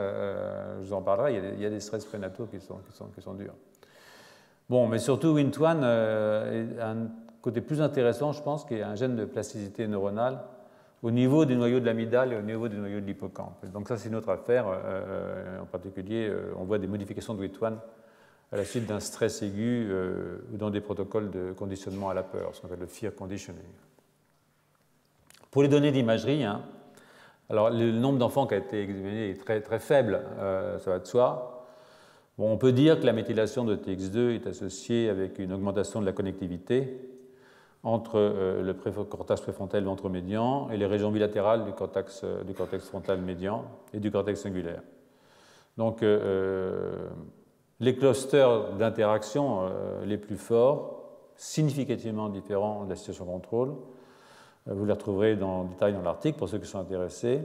je vous en parlerai, il y a des stress prénataux qui sont durs. Bon, mais surtout, Wnt1 a un côté plus intéressant, je pense, qui est un gène de plasticité neuronale au niveau des noyaux de l'amygdale et au niveau des noyaux de l'hippocampe. Donc ça, c'est une autre affaire. En particulier, on voit des modifications de Wnt1 à la suite d'un stress aigu ou dans des protocoles de conditionnement à la peur, ce qu'on appelle le fear conditioning. Pour les données d'imagerie, hein, Alors, le nombre d'enfants qui a été examiné est très, très faible, ça va de soi. Bon, on peut dire que la méthylation de TX2 est associée avec une augmentation de la connectivité entre le cortex préfrontal ventromédian et les régions bilatérales du cortex frontal médian et du cortex singulaire. Donc, les clusters d'interaction les plus forts, significativement différents de la situation contrôle, vous les retrouverez en détail dans l'article pour ceux qui sont intéressés,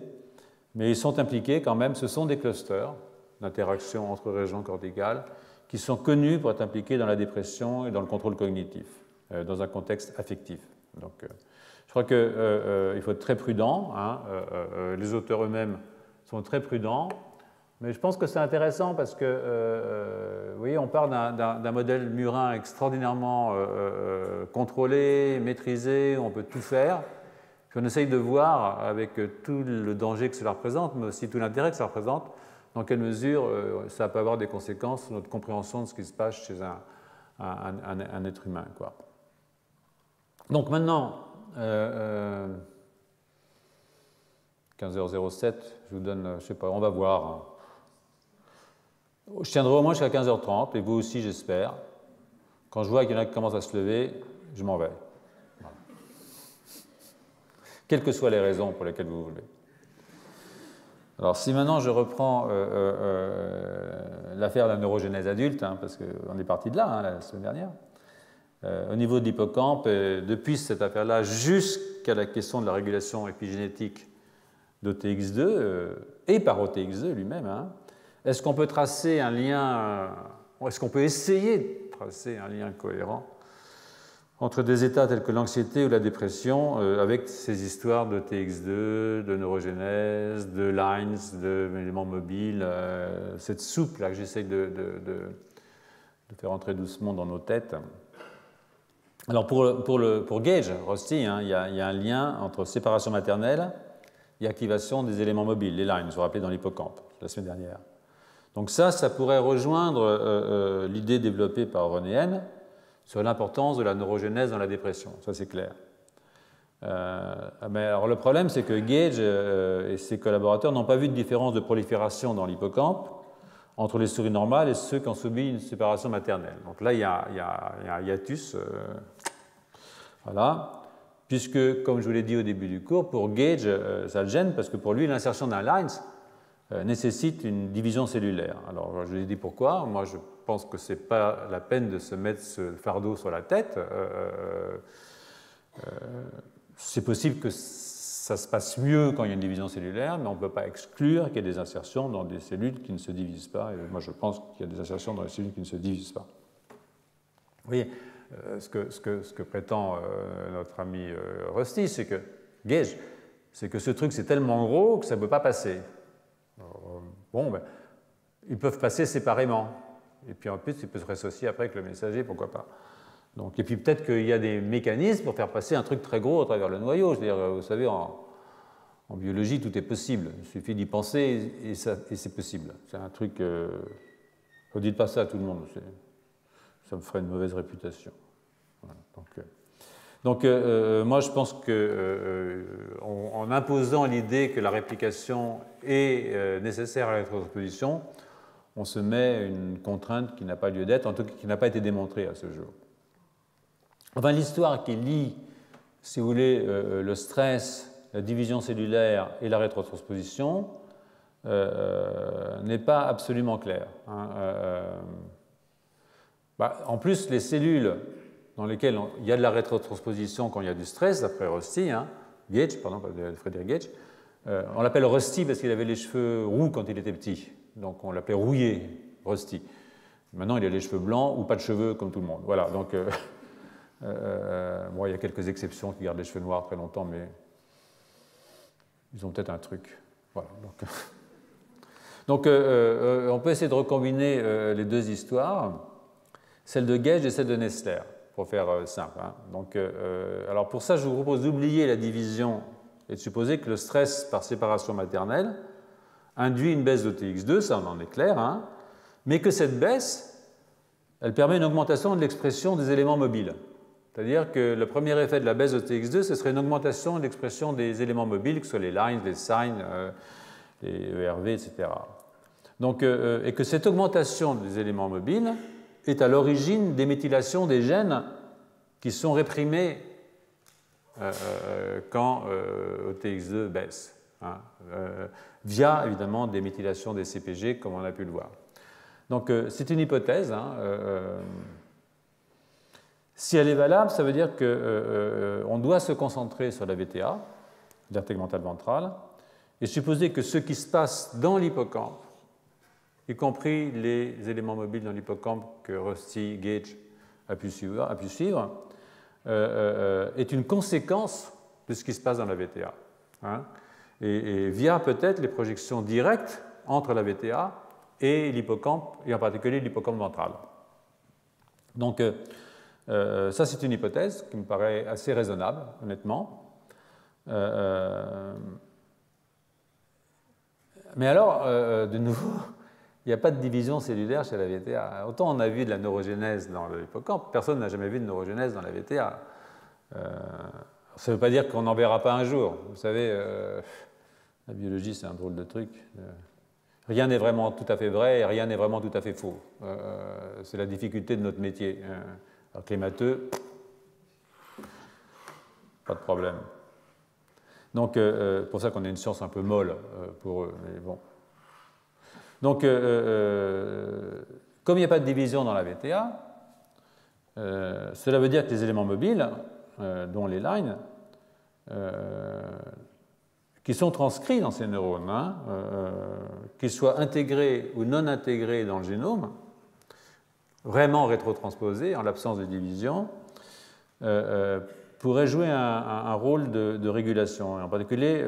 mais ils sont impliqués quand même, ce sont des clusters d'interaction entre régions corticales qui sont connus pour être impliqués dans la dépression et dans le contrôle cognitif, dans un contexte affectif. Donc, je crois qu'il faut être très prudent, hein, les auteurs eux-mêmes sont très prudents, mais je pense que c'est intéressant parce que, vous voyez, on part d'un modèle murin extraordinairement contrôlé, maîtrisé, on peut tout faire. Puis on essaye de voir, avec tout le danger que cela représente, mais aussi tout l'intérêt que ça représente, dans quelle mesure ça peut avoir des conséquences sur notre compréhension de ce qui se passe chez un être humain, quoi. Donc maintenant, 15h07, je vous donne, je ne sais pas, on va voir. Je tiendrai au moins jusqu'à 15h30, et vous aussi, j'espère. Quand je vois qu'il y en a qui commencent à se lever, je m'en vais. Voilà. Quelles que soient les raisons pour lesquelles vous voulez. Alors, si maintenant je reprends l'affaire de la neurogénèse adulte, hein, parce qu'on est parti de là, hein, la semaine dernière, au niveau de l'hippocampe, depuis cette affaire-là jusqu'à la question de la régulation épigénétique d'OTX2 et par OTX2 lui-même, hein, est-ce qu'on peut tracer un lien, est-ce qu'on peut essayer de tracer un lien cohérent entre des états tels que l'anxiété ou la dépression avec ces histoires de TX2, de neurogénèse, de lines, d'éléments mobiles, cette soupe là que j'essaie de faire entrer doucement dans nos têtes. Alors pour Gage, Rusty, hein, il y a un lien entre séparation maternelle et activation des éléments mobiles, les lines, vous vous rappelez dans l'hippocampe la semaine dernière. Donc ça pourrait rejoindre l'idée développée par René N sur l'importance de la neurogénèse dans la dépression, ça c'est clair. Mais alors le problème c'est que Gage et ses collaborateurs n'ont pas vu de différence de prolifération dans l'hippocampe entre les souris normales et ceux qui ont subi une séparation maternelle. Donc là il y a un hiatus, voilà, puisque comme je vous l'ai dit au début du cours, pour Gage ça le gêne parce que pour lui l'insertion d'un lines nécessite une division cellulaire. Alors, je vous ai dit pourquoi. Moi, je pense que ce n'est pas la peine de se mettre ce fardeau sur la tête. C'est possible que ça se passe mieux quand il y a une division cellulaire, mais on ne peut pas exclure qu'il y ait des insertions dans des cellules qui ne se divisent pas. Et moi, je pense qu'il y a des insertions dans les cellules qui ne se divisent pas. Vous voyez, ce que prétend notre ami Rusty, c'est que Gage, c'est que ce truc, c'est tellement gros que ça ne peut pas passer. Bon, ben, ils peuvent passer séparément. Et puis en plus, ils peuvent se associer après avec le messager, pourquoi pas. Donc, et puis peut-être qu'il y a des mécanismes pour faire passer un truc très gros à travers le noyau. C'est-à-dire, vous savez, en biologie, tout est possible. Il suffit d'y penser et c'est possible. C'est un truc... ne dites pas ça à tout le monde. Ça me ferait une mauvaise réputation. Voilà, donc moi, je pense qu'en imposant l'idée que la réplication est nécessaire à la transposition, on se met une contrainte qui n'a pas lieu d'être, en tout cas qui n'a pas été démontrée à ce jour. Enfin, l'histoire qui lie, si vous voulez, le stress, la division cellulaire et la rétrotransposition n'est pas absolument claire. Hein. En plus, les cellules dans lesquelles il y a de la rétrotransposition quand il y a du stress, d'après Rusty, hein, Frédéric Gage, on l'appelle Rusty parce qu'il avait les cheveux roux quand il était petit, donc on l'appelait rouillé, Rusty. Maintenant, il a les cheveux blancs ou pas de cheveux comme tout le monde. Voilà, donc bon, il y a quelques exceptions qui gardent les cheveux noirs très longtemps, mais ils ont peut-être un truc. Voilà, donc on peut essayer de recombiner les deux histoires, celle de Gage et celle de Nestler, pour faire simple. Hein. Donc, alors pour ça, je vous propose d'oublier la division et de supposer que le stress par séparation maternelle induit une baisse de TX2, ça on en est clair, hein, mais que cette baisse, elle permet une augmentation de l'expression des éléments mobiles. C'est-à-dire que le premier effet de la baisse de Tx2, ce serait une augmentation de l'expression des éléments mobiles, que ce soit les lines, les signs, les ERV, etc. Donc, et que cette augmentation des éléments mobiles est à l'origine des méthylations des gènes qui sont réprimés quand OTX2 baisse, hein, via évidemment des méthylations des CPG, comme on a pu le voir. Donc, c'est une hypothèse. Hein, si elle est valable, ça veut dire qu'on doit se concentrer sur la VTA, l'aire tegmentale ventrale, et supposer que ce qui se passe dans l'hippocampe, y compris les éléments mobiles dans l'hippocampe que Rusty Gage a pu suivre, est une conséquence de ce qui se passe dans la VTA. Hein, et via peut-être les projections directes entre la VTA et l'hippocampe, et en particulier l'hippocampe ventral. Donc, ça, c'est une hypothèse qui me paraît assez raisonnable, honnêtement. Mais alors, de nouveau, il n'y a pas de division cellulaire chez la VTA. Autant on a vu de la neurogénèse dans l'hippocampe, personne n'a jamais vu de neurogénèse dans la VTA. Ça ne veut pas dire qu'on n'en verra pas un jour. Vous savez, la biologie, c'est un drôle de truc. Rien n'est vraiment tout à fait vrai et rien n'est vraiment tout à fait faux. C'est la difficulté de notre métier. Alors que les matheux, pas de problème. Donc, pour ça qu'on a une science un peu molle pour eux. Mais bon. Donc, comme il n'y a pas de division dans la VTA, cela veut dire que les éléments mobiles, dont les lines, qui sont transcrits dans ces neurones, hein, qu'ils soient intégrés ou non intégrés dans le génome, vraiment rétrotransposés en l'absence de division, pourraient jouer un rôle de régulation. En particulier,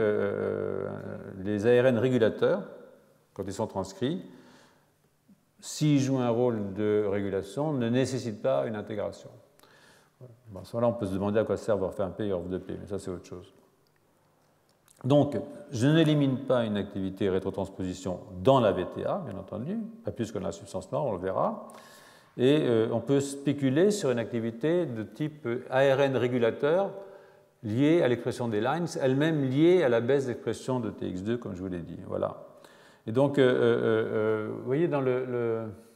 les ARN régulateurs, quand ils sont transcrits, s'ils jouent un rôle de régulation, ne nécessitent pas une intégration. Bon, à ce moment-là, on peut se demander à quoi servent ORF1P et ORF2P, mais ça, c'est autre chose. Donc, je n'élimine pas une activité rétrotransposition dans la VTA, bien entendu, pas plus que dans la substance noire, on le verra. Et on peut spéculer sur une activité de type ARN régulateur liée à l'expression des lines, elle-même liée à la baisse d'expression de TX2, comme je vous l'ai dit. Voilà. Et donc, vous voyez, dans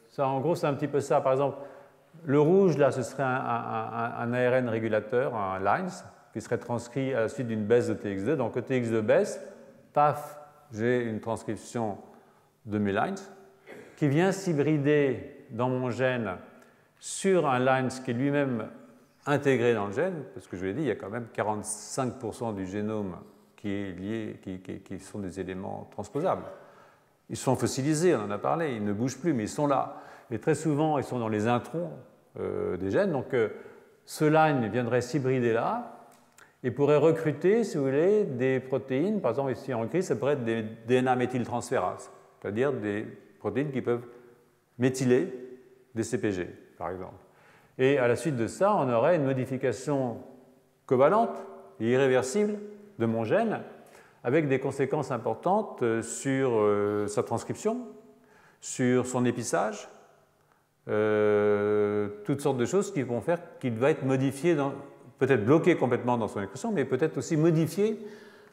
ça, en gros, c'est un petit peu ça. Par exemple, le rouge, là, ce serait un ARN régulateur, un lines, qui serait transcrit à la suite d'une baisse de TX2. Donc, quand TX2 baisse, paf, j'ai une transcription de mes lines qui vient s'hybrider dans mon gène sur un lines qui est lui-même intégré dans le gène, parce que je vous l'ai dit, il y a quand même 45% du génome qui est lié, qui sont des éléments transposables. Ils sont fossilisés, on en a parlé, ils ne bougent plus, mais ils sont là. Et très souvent, ils sont dans les introns des gènes. Donc, ce line viendrait s'hybrider là et pourrait recruter, si vous voulez, des protéines. Par exemple, ici en gris, ça pourrait être des DNA méthyltransférases, c'est-à-dire des protéines qui peuvent méthyler des CPG, par exemple. Et à la suite de ça, on aurait une modification covalente et irréversible de mon gène, avec des conséquences importantes sur sa transcription, sur son épissage, toutes sortes de choses qui vont faire qu'il va être modifié, peut-être bloqué complètement dans son expression, mais peut-être aussi modifié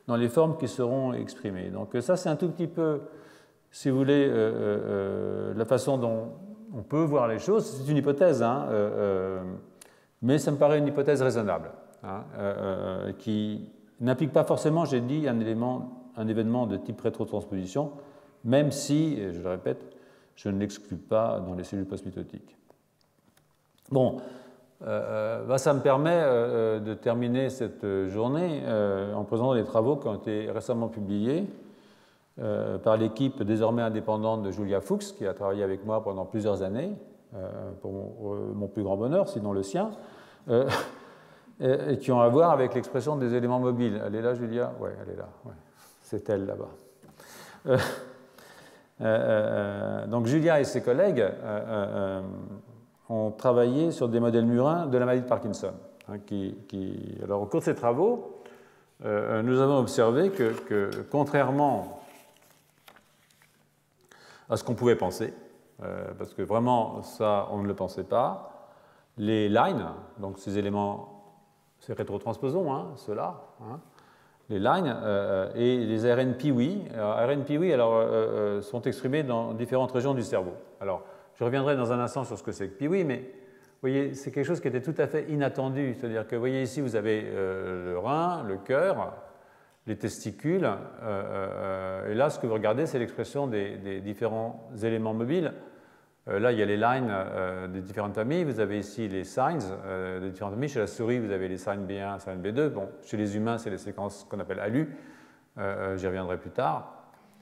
dans les formes qui seront exprimées. Donc ça, c'est un tout petit peu, si vous voulez, la façon dont on peut voir les choses. C'est une hypothèse, hein, mais ça me paraît une hypothèse raisonnable, hein, qui n'implique pas forcément, j'ai dit, un événement de type rétrotransposition, même si, je le répète, je ne l'exclus pas dans les cellules postmitotiques. Bon, ça me permet de terminer cette journée en présentant des travaux qui ont été récemment publiés par l'équipe désormais indépendante de Julia Fuchs, qui a travaillé avec moi pendant plusieurs années, pour mon plus grand bonheur, sinon le sien, et qui ont à voir avec l'expression des éléments mobiles. Elle est là, Julia? Oui, elle est là. Ouais. C'est elle, là-bas. Donc Julia et ses collègues ont travaillé sur des modèles murins de la maladie de Parkinson. Hein, alors, au cours de ces travaux, nous avons observé que contrairement à ce qu'on pouvait penser, parce que vraiment, ça, on ne le pensait pas, les lines, donc ces éléments, ces rétrotransposons, hein, ceux-là, hein, les lines, et les ARN Piwi. ARN Piwi sont exprimés dans différentes régions du cerveau. Alors, je reviendrai dans un instant sur ce que c'est que Piwi, mais vous voyez, c'est quelque chose qui était tout à fait inattendu. C'est-à-dire que, vous voyez ici, vous avez le rein, le cœur, les testicules, et là, ce que vous regardez, c'est l'expression des différents éléments mobiles. Là, il y a les lines des différentes familles. Vous avez ici les signs des différentes familles. Chez la souris, vous avez les signs B1, signs B2. Bon, chez les humains, c'est les séquences qu'on appelle ALU. J'y reviendrai plus tard.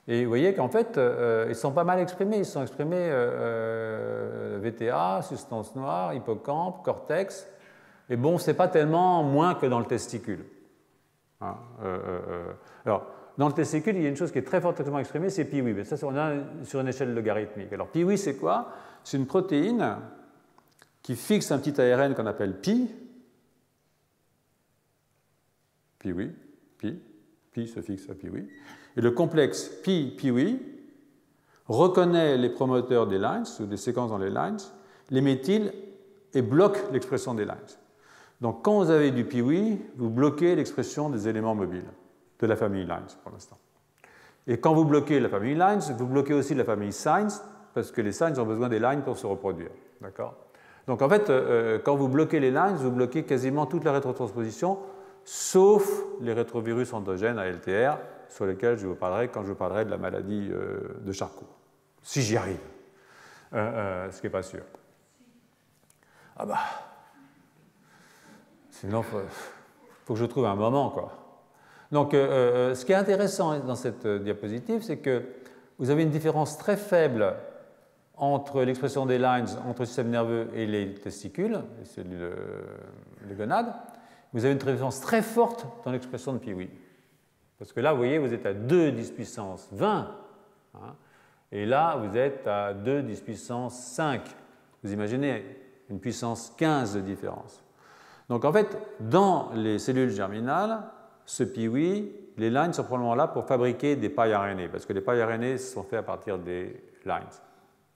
Et vous voyez qu'en fait, ils sont pas mal exprimés. Ils sont exprimés VTA, substance noire, hippocampe, cortex. Et bon, c'est pas tellement moins que dans le testicule. Hein, alors, dans le testicule, il y a une chose qui est très fortement exprimée, c'est Piwi. Mais ça, on a sur une échelle logarithmique. Alors, Piwi, c'est quoi? C'est une protéine qui fixe un petit ARN qu'on appelle Pi. Piwi, Pi se fixe à Piwi. Et le complexe Pi-Piwi reconnaît les promoteurs des lines, ou des séquences dans les lines, les méthyle et bloque l'expression des lines. Donc, quand vous avez du Piwi, vous bloquez l'expression des éléments mobiles de la famille lines pour l'instant. Et quand vous bloquez la famille lines, vous bloquez aussi la famille signs, parce que les signs ont besoin des lines pour se reproduire. D'accord? Donc en fait, quand vous bloquez les lines, vous bloquez quasiment toute la rétrotransposition, sauf les rétrovirus endogènes à LTR, sur lesquels je vous parlerai quand je vous parlerai de la maladie de Charcot. Si j'y arrive. Ce qui n'est pas sûr. Ah bah. Sinon, faut que je trouve un moment, quoi. Donc, ce qui est intéressant dans cette diapositive, c'est que vous avez une différence très faible entre l'expression des lines, entre le système nerveux et les testicules, les gonades. Vous avez une différence très forte dans l'expression de Piwi. Parce que là, vous voyez, vous êtes à 2 10 puissance 20, hein, et là, vous êtes à 2 10 puissance 5. Vous imaginez une puissance 15 de différence. Donc, en fait, dans les cellules germinales, ce Piwi, les lines sont probablement là pour fabriquer des pailles RNA, parce que les pailles RNA sont faites à partir des lines.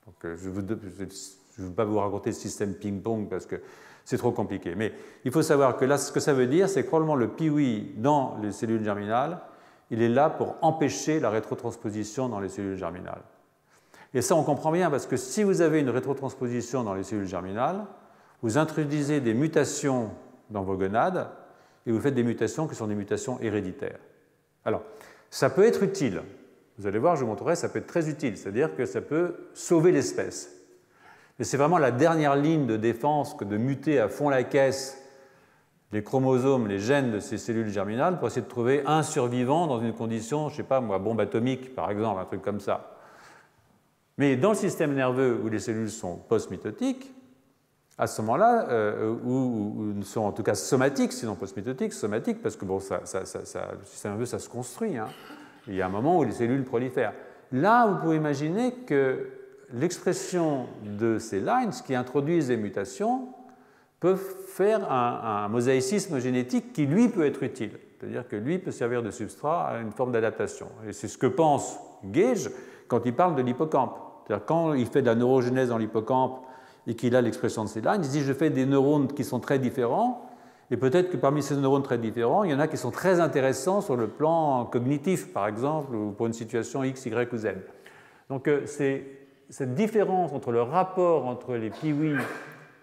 Donc, je ne veux pas vous raconter le système ping-pong parce que c'est trop compliqué. Mais il faut savoir que là, ce que ça veut dire, c'est que probablement le Piwi dans les cellules germinales, il est là pour empêcher la rétrotransposition dans les cellules germinales. Et ça, on comprend bien, parce que si vous avez une rétrotransposition dans les cellules germinales, vous introduisez des mutations dans vos gonades, et vous faites des mutations qui sont des mutations héréditaires. Alors, ça peut être utile. Vous allez voir, je vous montrerai, ça peut être très utile. C'est-à-dire que ça peut sauver l'espèce. Mais c'est vraiment la dernière ligne de défense que de muter à fond la caisse les chromosomes, les gènes de ces cellules germinales pour essayer de trouver un survivant dans une condition, je ne sais pas moi, bombe atomique par exemple, un truc comme ça. Mais dans le système nerveux où les cellules sont post-mitotiques, à ce moment-là, ou sont en tout cas somatiques, sinon post-mitotiques, somatiques, parce que bon, le système nerveux, ça se construit. Hein. Il y a un moment où les cellules prolifèrent. Là, vous pouvez imaginer que l'expression de ces lines qui introduisent des mutations peuvent faire un mosaïcisme génétique qui, lui, peut être utile. C'est-à-dire que lui peut servir de substrat à une forme d'adaptation. Et c'est ce que pense Gage quand il parle de l'hippocampe. C'est-à-dire quand il fait de la neurogénèse dans l'hippocampe et qu'il a l'expression de ces lines, il dit je fais des neurones qui sont très différents, et peut-être que parmi ces neurones très différents, il y en a qui sont très intéressants sur le plan cognitif, par exemple, ou pour une situation X, Y ou Z. Donc c'est cette différence entre le rapport entre les Piwi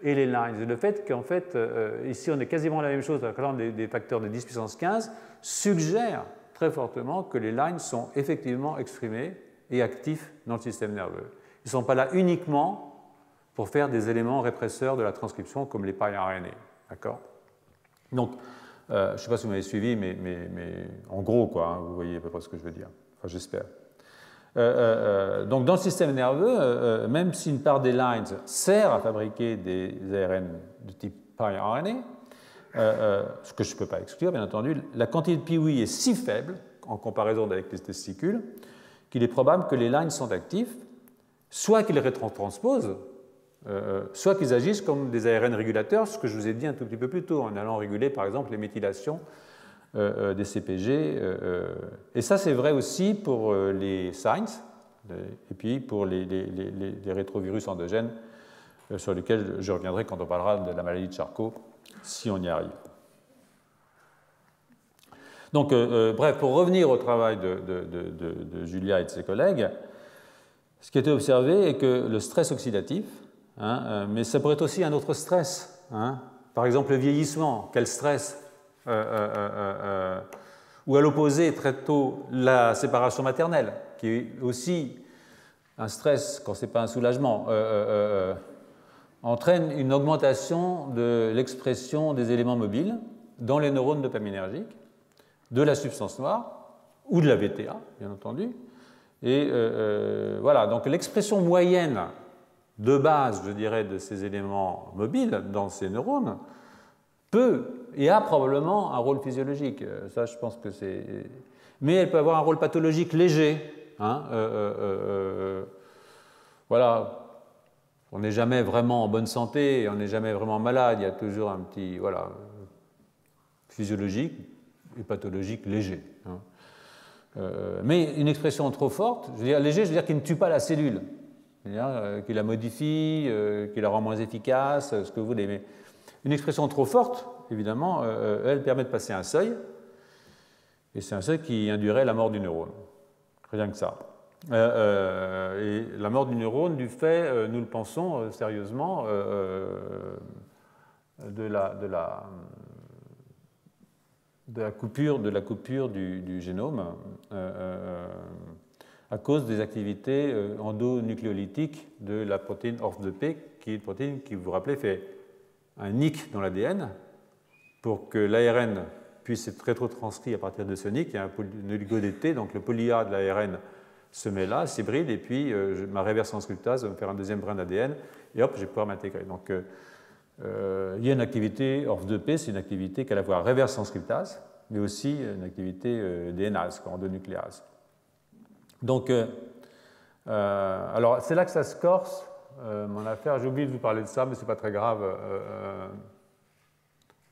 et les lines, et le fait qu'en fait, ici on est quasiment la même chose, des facteurs de 10 puissance 15, suggère très fortement que les lines sont effectivement exprimés et actifs dans le système nerveux. Ils ne sont pas là uniquement pour faire des éléments répresseurs de la transcription comme les pailles RNA. D'accord ? Donc, je ne sais pas si vous m'avez suivi, mais en gros, quoi, hein, vous voyez à peu près ce que je veux dire. Enfin, j'espère. Donc, dans le système nerveux, même si une part des lines sert à fabriquer des ARN de type paille RNA, ce que je ne peux pas exclure, bien entendu, la quantité de Piwi est si faible, en comparaison avec les testicules, qu'il est probable que les lines sont actifs, soit qu'ils rétrotransposent, soit qu'ils agissent comme des ARN régulateurs, ce que je vous ai dit un tout petit peu plus tôt, en allant réguler par exemple les méthylations des CPG. Et ça, c'est vrai aussi pour les signs, et puis pour les rétrovirus endogènes sur lesquels je reviendrai quand on parlera de la maladie de Charcot, si on y arrive. Donc, bref, pour revenir au travail de Julia et de ses collègues, ce qui a été observé est que le stress oxydatif, hein, mais ça pourrait être aussi un autre stress, hein, par exemple le vieillissement, quel stress, ou à l'opposé, très tôt, la séparation maternelle, qui est aussi un stress quand ce n'est pas un soulagement, entraîne une augmentation de l'expression des éléments mobiles dans les neurones dopaminergiques, de la substance noire ou de la VTA, bien entendu. Et voilà, donc l'expression moyenne de base, je dirais, de ces éléments mobiles dans ces neurones peut et a probablement un rôle physiologique. Ça, je pense que c'est... Mais elle peut avoir un rôle pathologique léger. Hein, voilà, on n'est jamais vraiment en bonne santé, on n'est jamais vraiment malade, il y a toujours un petit, voilà, physiologique et pathologique léger. Hein. Mais une expression trop forte, je veux dire léger, je veux dire qu'il ne tue pas la cellule, qu'il la modifie, qu'il la rend moins efficace, ce que vous voulez. Mais une expression trop forte, évidemment, elle permet de passer un seuil, et c'est un seuil qui induirait la mort du neurone. Rien que ça. Et la mort du neurone du fait, nous le pensons sérieusement, de la coupure du génome à cause des activités endonucléolytiques de la protéine ORF2P, qui est une protéine qui, vous vous rappelez, fait un nick dans l'ADN pour que l'ARN puisse être rétrotranscrit à partir de ce nick. Il y a un oligo-DT, donc le poly-A de l'ARN se met là, s'hybride, et puis ma reverse transcriptase va me faire un deuxième brin d'ADN, et hop, je vais pouvoir m'intégrer. Donc, il y a une activité ORF2P, c'est une activité qui a à la fois reverse transcriptase, mais aussi une activité DNase, endonucléase. Donc, alors c'est là que ça se corse, mon affaire. J'ai oublié de vous parler de ça, mais ce n'est pas très grave,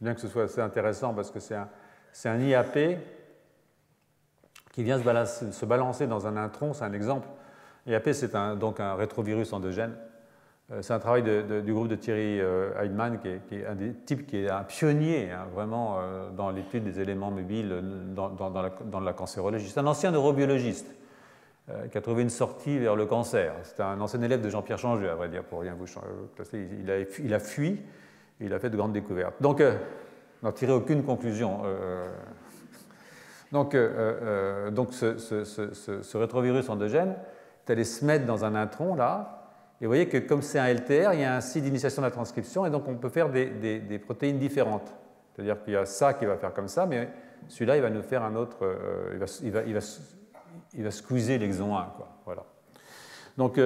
bien que ce soit assez intéressant, parce que c'est un IAP qui vient se balancer dans un intron, c'est un exemple. IAP, c'est donc un rétrovirus endogène. C'est un travail du groupe de Thierry Heidmann, qui est un des types qui est un pionnier, hein, vraiment, dans l'étude des éléments mobiles dans la cancérologie. C'est un ancien neurobiologiste qui a trouvé une sortie vers le cancer. C'était un ancien élève de Jean-Pierre Changeux, à vrai dire, pour rien vous placer. Il a fui et il a fait de grandes découvertes. Donc, n'en tirez aucune conclusion. Donc, ce rétrovirus endogène est allé se mettre dans un intron, là, et vous voyez que comme c'est un LTR, il y a un site d'initiation de la transcription, et donc on peut faire des protéines différentes. C'est-à-dire qu'il y a ça qui va faire comme ça, mais celui-là, il va nous faire un autre, il va squeezer l'exon 1, quoi. Voilà. Donc,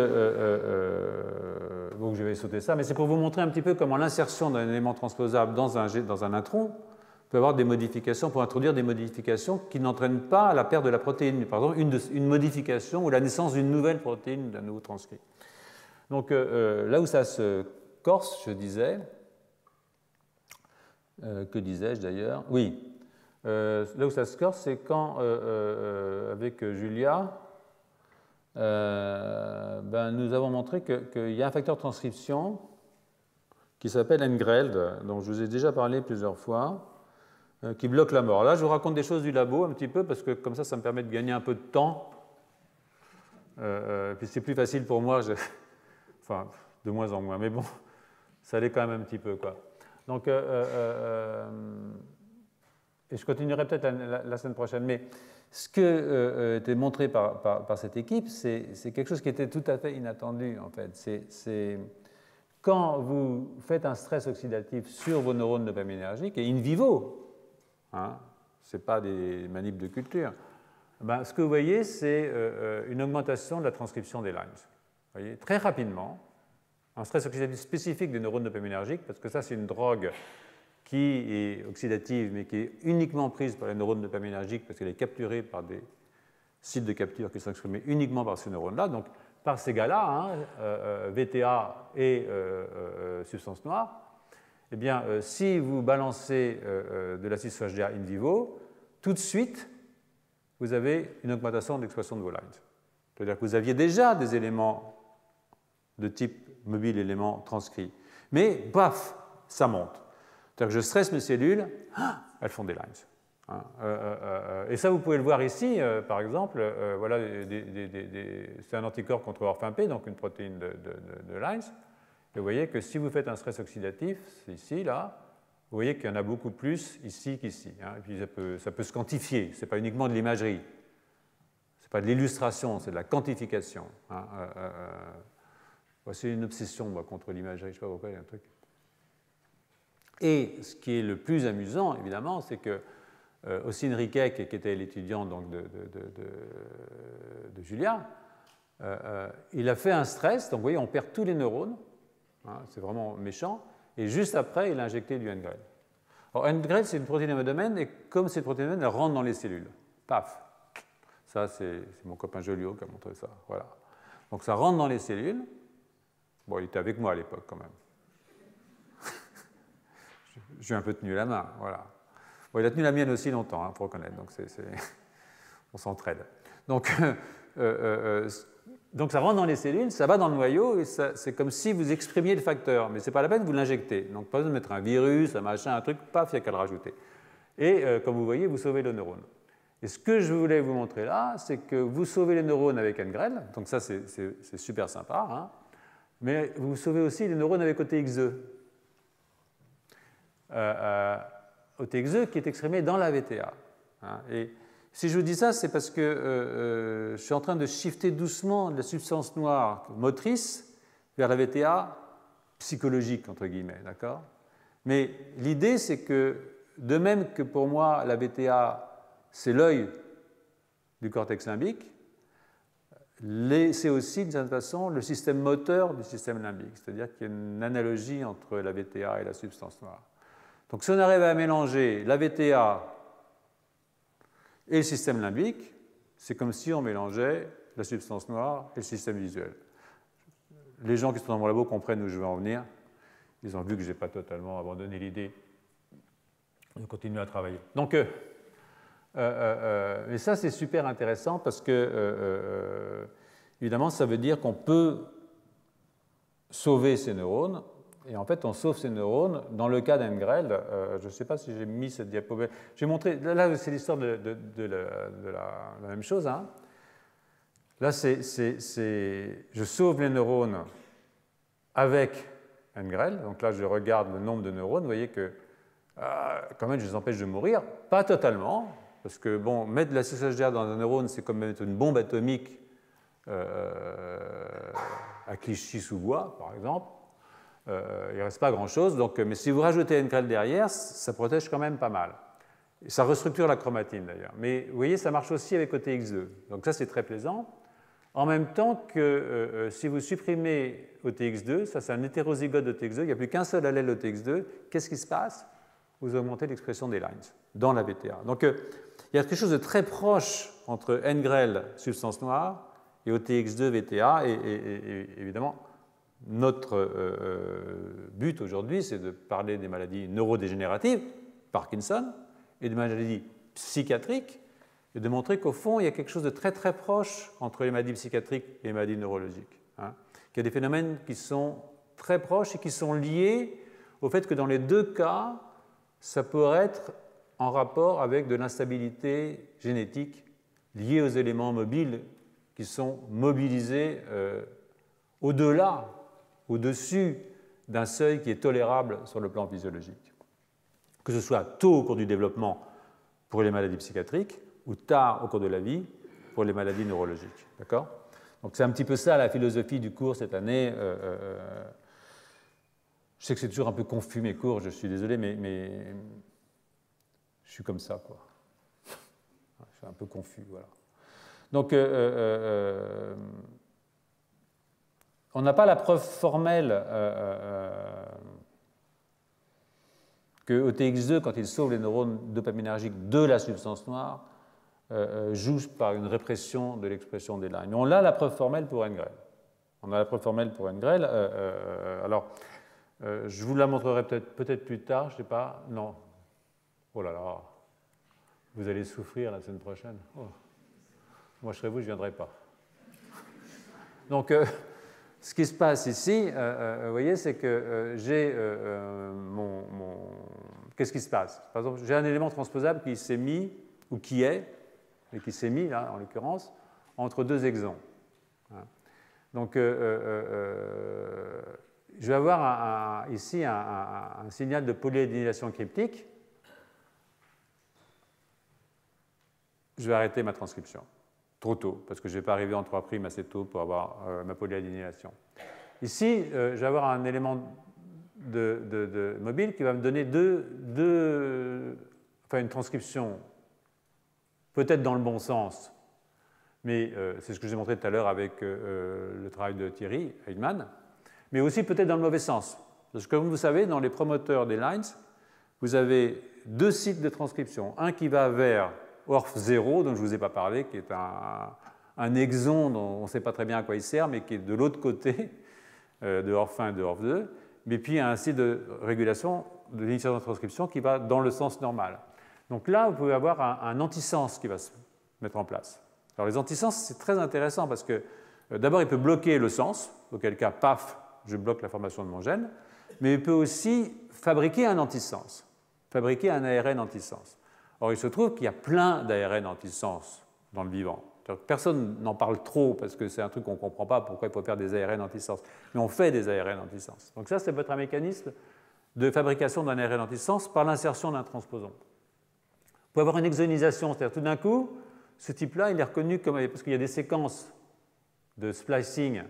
donc, je vais sauter ça, mais c'est pour vous montrer un petit peu comment l'insertion d'un élément transposable dans un intron peut avoir des modifications, pour introduire des modifications qui n'entraînent pas la perte de la protéine, par exemple une modification ou la naissance d'une nouvelle protéine d'un nouveau transcrit. Donc là où ça se corse, je disais, que disais-je d'ailleurs? Oui, là où ça se corse, c'est quand, avec Julia, nous avons montré qu'il y a un facteur de transcription qui s'appelle NGRELD, dont je vous ai déjà parlé plusieurs fois, qui bloque la mort. Là, je vous raconte des choses du labo un petit peu, parce que comme ça me permet de gagner un peu de temps. Puis c'est plus facile pour moi, enfin, de moins en moins, mais bon, ça allait quand même un petit peu, quoi. Donc, et je continuerai peut-être la semaine prochaine, mais ce qui a été montré par cette équipe, c'est quelque chose qui était tout à fait inattendu, en fait. C'est quand vous faites un stress oxydatif sur vos neurones dopaminergiques, et in vivo, hein, ce n'est pas des manips de culture, ben, ce que vous voyez, c'est une augmentation de la transcription des lines. Vous voyez, très rapidement, un stress oxydatif spécifique des neurones dopaminergiques, parce que ça, c'est une drogue qui est oxydative, mais qui est uniquement prise par les neurones dopaminergiques, parce qu'elle est capturée par des sites de capture qui sont exprimés uniquement par ces neurones-là. Donc, par ces gars-là, hein, VTA et substance noire, eh bien, si vous balancez de l'acide SOHDA in vivo, tout de suite, vous avez une augmentation de l'expression de vos lines. C'est-à-dire que vous aviez déjà des éléments de type mobile élément transcrit. Mais, paf, ça monte. C'est-à-dire que je stresse mes cellules, elles font des lines. Hein, et ça, vous pouvez le voir ici, par exemple, voilà, c'est un anticorps contre Orphin-P, donc une protéine de lines. Et vous voyez que si vous faites un stress oxydatif, c'est ici, là, vous voyez qu'il y en a beaucoup plus ici qu'ici. Hein, et puis ça peut se quantifier, ce n'est pas uniquement de l'imagerie. Ce n'est pas de l'illustration, c'est de la quantification. Hein, c'est une obsession, moi, contre l'imagerie, je ne sais pas pourquoi, il y a un truc. Et ce qui est le plus amusant, évidemment, c'est que Ossine Riquet, qui était l'étudiant de Julia, il a fait un stress, donc vous voyez, on perd tous les neurones, hein, c'est vraiment méchant, et juste après, il a injecté du NGREL. Alors, NGREL, c'est une protéine hémodomaine, et comme cette protéine hémodomaine, elle rentre dans les cellules. Paf! Ça, c'est mon copain Joliot qui a montré ça. Voilà. Donc, ça rentre dans les cellules. Bon, il était avec moi à l'époque, quand même. J'ai un peu tenu la main, voilà. Bon, il a tenu la mienne aussi longtemps, il faut reconnaître, donc on s'entraide. Donc, donc ça rentre dans les cellules, ça va dans le noyau, et c'est comme si vous exprimiez le facteur, mais ce n'est pas la peine, vous l'injectez. Donc pas besoin de mettre un virus, un machin, un truc, paf, il n'y a qu'à le rajouter. Et comme vous voyez, vous sauvez le neurone. Et ce que je voulais vous montrer là, c'est que vous sauvez les neurones avec NGREL, donc ça c'est super sympa, hein, mais vous sauvez aussi les neurones avec OTX2. OTX2 qui est exprimé dans la VTA. Hein, et si je vous dis ça, c'est parce que je suis en train de shifter doucement de la substance noire motrice vers la VTA psychologique, entre guillemets, d'accord? Mais l'idée, c'est que, de même que pour moi, la VTA, c'est l'œil du cortex limbique, c'est aussi, d'une certaine façon, le système moteur du système limbique, c'est-à-dire qu'il y a une analogie entre la VTA et la substance noire. Donc si on arrive à mélanger la VTA et le système limbique, c'est comme si on mélangeait la substance noire et le système visuel. Les gens qui sont dans mon labo comprennent où je veux en venir. Ils ont vu que je n'ai pas totalement abandonné l'idée de continuer à travailler. Donc, et ça, c'est super intéressant parce que, évidemment, ça veut dire qu'on peut sauver ces neurones. Et en fait, on sauve ces neurones. Dans le cas d'NGREL, je ne sais pas si j'ai mis cette diapo. J'ai montré, là, c'est l'histoire de la même chose. Hein. Là, je sauve les neurones avec NGREL. Donc là, je regarde le nombre de neurones. Vous voyez que, quand même, je les empêche de mourir. Pas totalement, parce que, bon, mettre de la SSHDR dans un neurone, c'est comme mettre une bombe atomique à Clichy-sous-Bois, par exemple. Il ne reste pas grand-chose, mais si vous rajoutez NGREL derrière, ça protège quand même pas mal. Et ça restructure la chromatine d'ailleurs. Mais vous voyez, ça marche aussi avec OTX2. Donc ça, c'est très plaisant. En même temps que si vous supprimez OTX2, ça c'est un hétérozygote d'OTX2, il n'y a plus qu'un seul allèle OTX2, qu'est-ce qui se passe? Vous augmentez l'expression des lines dans la VTA. Donc il y a quelque chose de très proche entre NGREL, substance noire, et OTX2, VTA, et évidemment, notre but aujourd'hui, c'est de parler des maladies neurodégénératives, Parkinson, et des maladies psychiatriques, et de montrer qu'au fond, il y a quelque chose de très très proche entre les maladies psychiatriques et les maladies neurologiques. Hein, qu'il y a des phénomènes qui sont très proches et qui sont liés au fait que dans les deux cas, ça pourrait être en rapport avec de l'instabilité génétique liée aux éléments mobiles qui sont mobilisés au-delà, au-dessus d'un seuil qui est tolérable sur le plan physiologique. Que ce soit tôt au cours du développement pour les maladies psychiatriques ou tard au cours de la vie pour les maladies neurologiques. D'accord ? Donc c'est un petit peu ça la philosophie du cours cette année. Je sais que c'est toujours un peu confus mes cours, je suis désolé, mais je suis comme ça, quoi. Je suis un peu confus, voilà. Donc, on n'a pas la preuve formelle que OTX2, quand il sauve les neurones dopaminergiques de la substance noire, joue par une répression de l'expression des lines. Mais on a la preuve formelle pour NGREL. On a la preuve formelle pour NGREL. Alors, je vous la montrerai peut-être plus tard, je ne sais pas. Non. Oh là là. Vous allez souffrir la semaine prochaine. Oh. Moi, je serais vous, je ne viendrai pas. Donc, ce qui se passe ici, vous voyez, c'est que j'ai Qu'est-ce qui se passe? Par exemple, j'ai un élément transposable qui s'est mis, ou qui est, mais qui s'est mis, là, en l'occurrence, entre deux exons. Donc, je vais avoir ici un signal de polyadénylisation cryptique. Je vais arrêter ma transcription trop tôt, parce que je ne vais pas arriver en 3' assez tôt pour avoir ma polyadénylisation. Ici, je vais avoir un élément mobile qui va me donner une transcription peut-être dans le bon sens, mais c'est ce que j'ai montré tout à l'heure avec le travail de Thierry Heidmann, mais aussi peut-être dans le mauvais sens. Parce que comme vous savez, dans les promoteurs des lines, vous avez deux sites de transcription. Un qui va vers ORF0, dont je ne vous ai pas parlé, qui est un exon dont on ne sait pas très bien à quoi il sert, mais qui est de l'autre côté de ORF1 et de ORF2. Mais puis il y a un site de régulation de l'initiation de transcription qui va dans le sens normal. Donc là, vous pouvez avoir un antisens qui va se mettre en place. Alors les antisens, c'est très intéressant parce que d'abord, il peut bloquer le sens, auquel cas, paf, je bloque la formation de mon gène, mais il peut aussi fabriquer un antisens, fabriquer un ARN antisens. Or, il se trouve qu'il y a plein d'ARN antisens dans le vivant. Personne n'en parle trop parce que c'est un truc qu'on ne comprend pas pourquoi il faut faire des ARN antisens. Mais on fait des ARN antisens. Donc ça, c'est votre mécanisme de fabrication d'un ARN antisens par l'insertion d'un transposon. Vous pouvez avoir une exonisation, c'est-à-dire tout d'un coup, ce type-là, il est reconnu comme, parce qu'il y a des séquences de splicing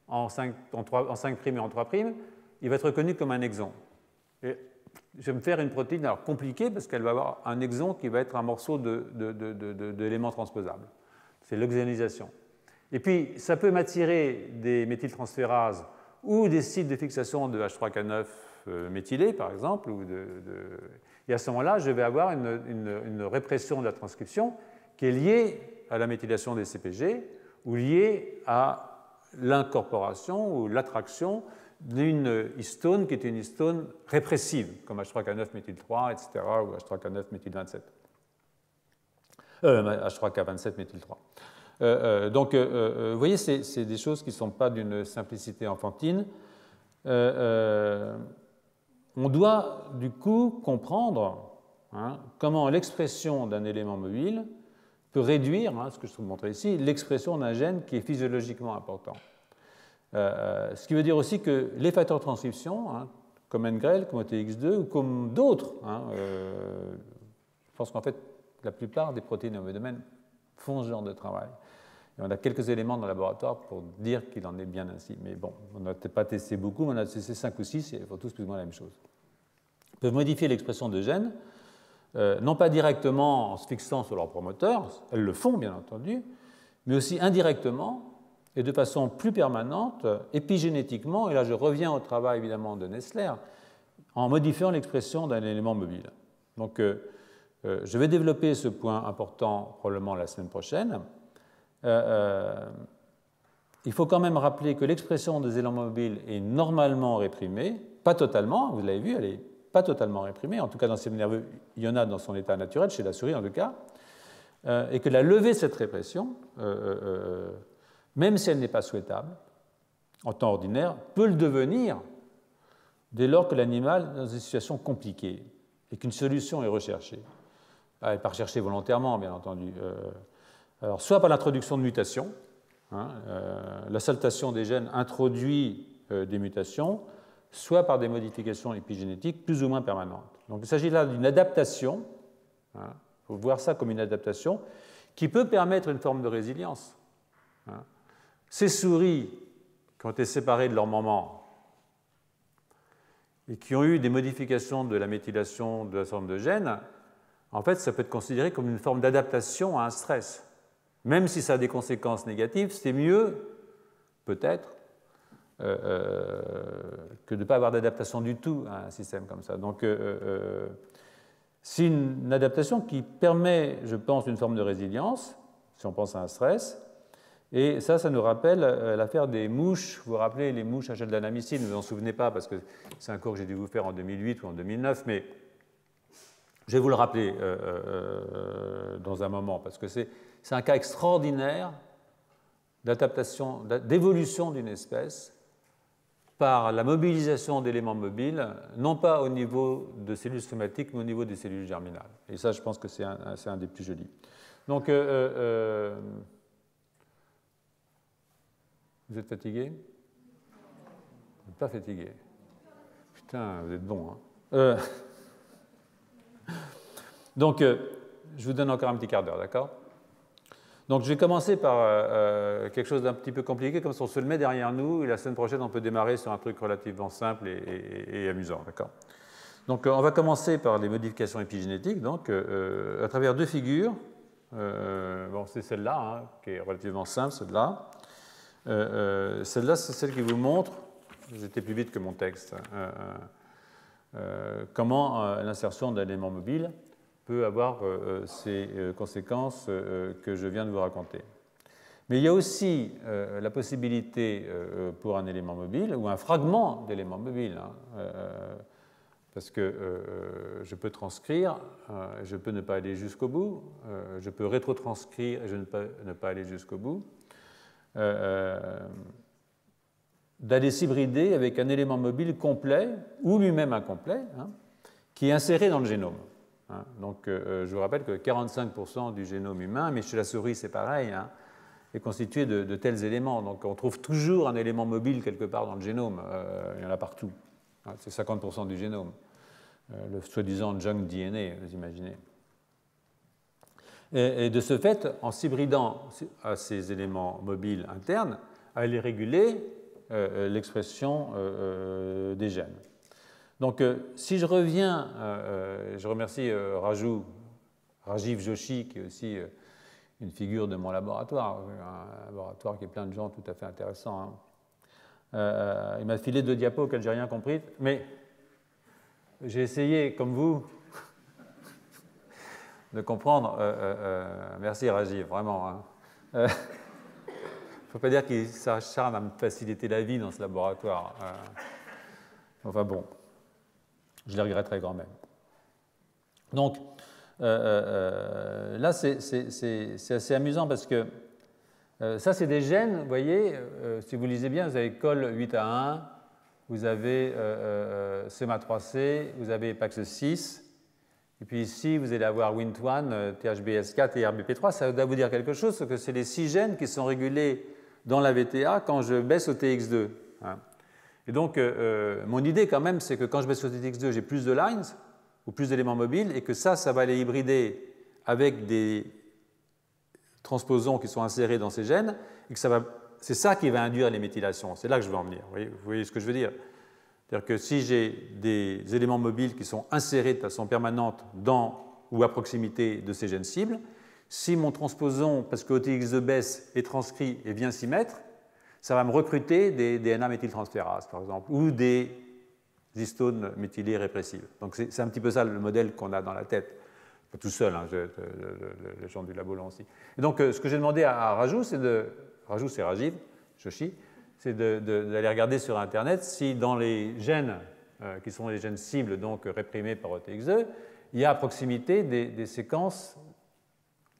en 5' et en 3', il va être reconnu comme un exon. Et je vais me faire une protéine alors compliquée parce qu'elle va avoir un exon qui va être un morceau d'éléments transposables. C'est l'exonisation. Et puis, ça peut m'attirer des méthyltransférases ou des sites de fixation de H3K9 méthylés, par exemple. Et à ce moment-là, je vais avoir une répression de la transcription qui est liée à la méthylation des CPG ou liée à l'incorporation ou l'attraction d'une histone qui est une histone répressive, comme H3K9 méthyle3, etc., ou H3K9 méthyle27. H3K27 méthyle3. Donc, vous voyez, c'est des choses qui ne sont pas d'une simplicité enfantine. On doit, du coup, comprendre comment l'expression d'un élément mobile peut réduire, ce que je vous montrer ici, l'expression d'un gène qui est physiologiquement important. Ce qui veut dire aussi que les facteurs de transcription, comme NGREL, comme OTX2 ou comme d'autres, je pense qu'en fait, la plupart des protéines au domaine font ce genre de travail. Et on a quelques éléments dans le laboratoire pour dire qu'il en est bien ainsi. Mais bon, on n'a peut-être pas testé beaucoup, mais on a testé 5 ou 6 et ils font tous plus ou moins la même chose. Ils peuvent modifier l'expression de gènes, non pas directement en se fixant sur leur promoteur, elles le font bien entendu, mais aussi indirectement et de façon plus permanente, épigénétiquement, et là je reviens au travail évidemment de Nestler, en modifiant l'expression d'un élément mobile. Donc je vais développer ce point important probablement la semaine prochaine. Il faut quand même rappeler que l'expression des éléments mobiles est normalement réprimée, pas totalement, vous l'avez vu, elle n'est pas totalement réprimée, en tout cas dans le système nerveux, il y en a dans son état naturel, chez la souris en tout cas, et que la levée de cette répression, même si elle n'est pas souhaitable, en temps ordinaire, peut le devenir dès lors que l'animal est dans une situation compliquée et qu'une solution est recherchée. Elle n'est pas recherchée volontairement, bien entendu. Alors, soit par l'introduction de mutations, la saltation des gènes introduit des mutations, soit par des modifications épigénétiques plus ou moins permanentes. Donc, il s'agit là d'une adaptation, il faut voir ça comme une adaptation, qui peut permettre une forme de résilience. Ces souris qui ont été séparées de leur maman et qui ont eu des modifications de la méthylation de la forme de gènes, en fait, ça peut être considéré comme une forme d'adaptation à un stress. Même si ça a des conséquences négatives, c'est mieux, peut-être, que de ne pas avoir d'adaptation du tout à un système comme ça. Donc, c'est une adaptation qui permet, je pense, une forme de résilience, si on pense à un stress. Et ça nous rappelle l'affaire des mouches. Vous vous rappelez les mouches à gel d'anamycine, vous ne vous en souvenez pas parce que c'est un cours que j'ai dû vous faire en 2008 ou en 2009, mais je vais vous le rappeler dans un moment parce que c'est un cas extraordinaire d'adaptation, d'évolution d'une espèce par la mobilisation d'éléments mobiles, non pas au niveau de cellules somatiques, mais au niveau des cellules germinales. Et ça, je pense que c'est un des plus jolis. Donc, vous êtes fatigué? Vous n'êtes pas fatigué? Putain, vous êtes bon, hein? Donc, je vous donne encore un petit quart d'heure, d'accord? Donc, je vais commencer par quelque chose d'un petit peu compliqué, comme ça on se le met derrière nous, et la semaine prochaine, on peut démarrer sur un truc relativement simple et amusant, d'accord? Donc, on va commencer par les modifications épigénétiques, donc, à travers deux figures. Bon, c'est celle-là, hein, qui est relativement simple, celle-là. Celle-là, c'est celle qui vous montre, j'étais plus vite que mon texte, comment l'insertion d'éléments mobiles peut avoir ces conséquences que je viens de vous raconter. Mais il y a aussi la possibilité pour un élément mobile, ou un fragment d'élément mobile, hein, parce que je peux transcrire, je peux ne pas aller jusqu'au bout, je peux rétrotranscrire et je ne peux ne pas aller jusqu'au bout, d'aller s'hybrider avec un élément mobile complet, ou lui-même incomplet, hein, qui est inséré dans le génome. Hein. Donc, je vous rappelle que 45% du génome humain, mais chez la souris c'est pareil, hein, est constitué de tels éléments. Donc, on trouve toujours un élément mobile quelque part dans le génome. Il y en a partout. Hein, c'est 50% du génome. Le soi-disant junk DNA, vous imaginez. Et de ce fait, en s'hybridant à ces éléments mobiles internes, à les réguler l'expression des gènes. Donc, si je reviens, je remercie Rajiv Joshi, qui est aussi une figure de mon laboratoire, un laboratoire qui est plein de gens tout à fait intéressants. Hein. Il m'a filé 2 diapos auxquels je n'ai rien compris, mais j'ai essayé, comme vous, de comprendre. Merci Rajiv, vraiment. Hein. Il ne faut pas dire qu'il s'acharne à me faciliter la vie dans ce laboratoire. Enfin bon. Je les regretterai quand même. Donc, là, c'est assez amusant parce que ça, c'est des gènes, vous voyez, si vous lisez bien, vous avez COL8A1, vous avez SEMA3C, vous avez PAX6, et puis ici, vous allez avoir WNT1, THBS4 et RBP3. Ça doit vous dire quelque chose, parce que c'est les 6 gènes qui sont régulés dans la VTA quand je baisse au TX2. Hein. Et donc, mon idée quand même, c'est que quand je baisse au TX2, j'ai plus de lines, ou plus d'éléments mobiles, et que ça va les hybrider avec des transposons qui sont insérés dans ces gènes, et que c'est ça qui va induire les méthylations. C'est là que je veux en venir. Vous voyez ce que je veux dire? C'est-à-dire que si j'ai des éléments mobiles qui sont insérés de façon permanente dans ou à proximité de ces gènes cibles, si mon transposon, parce que OTX2 baisse, est transcrit et vient s'y mettre, ça va me recruter des DNA-méthyltransférases, par exemple, ou des histones méthylées répressives. Donc c'est un petit peu ça le modèle qu'on a dans la tête. Pas tout seul, hein, les gens du labo l'ont aussi. Et donc ce que j'ai demandé à Raju, c'est Rajiv Joshi, c'est d'aller regarder sur Internet si dans les gènes qui sont les gènes cibles, donc réprimés par OTX2, il y a à proximité des séquences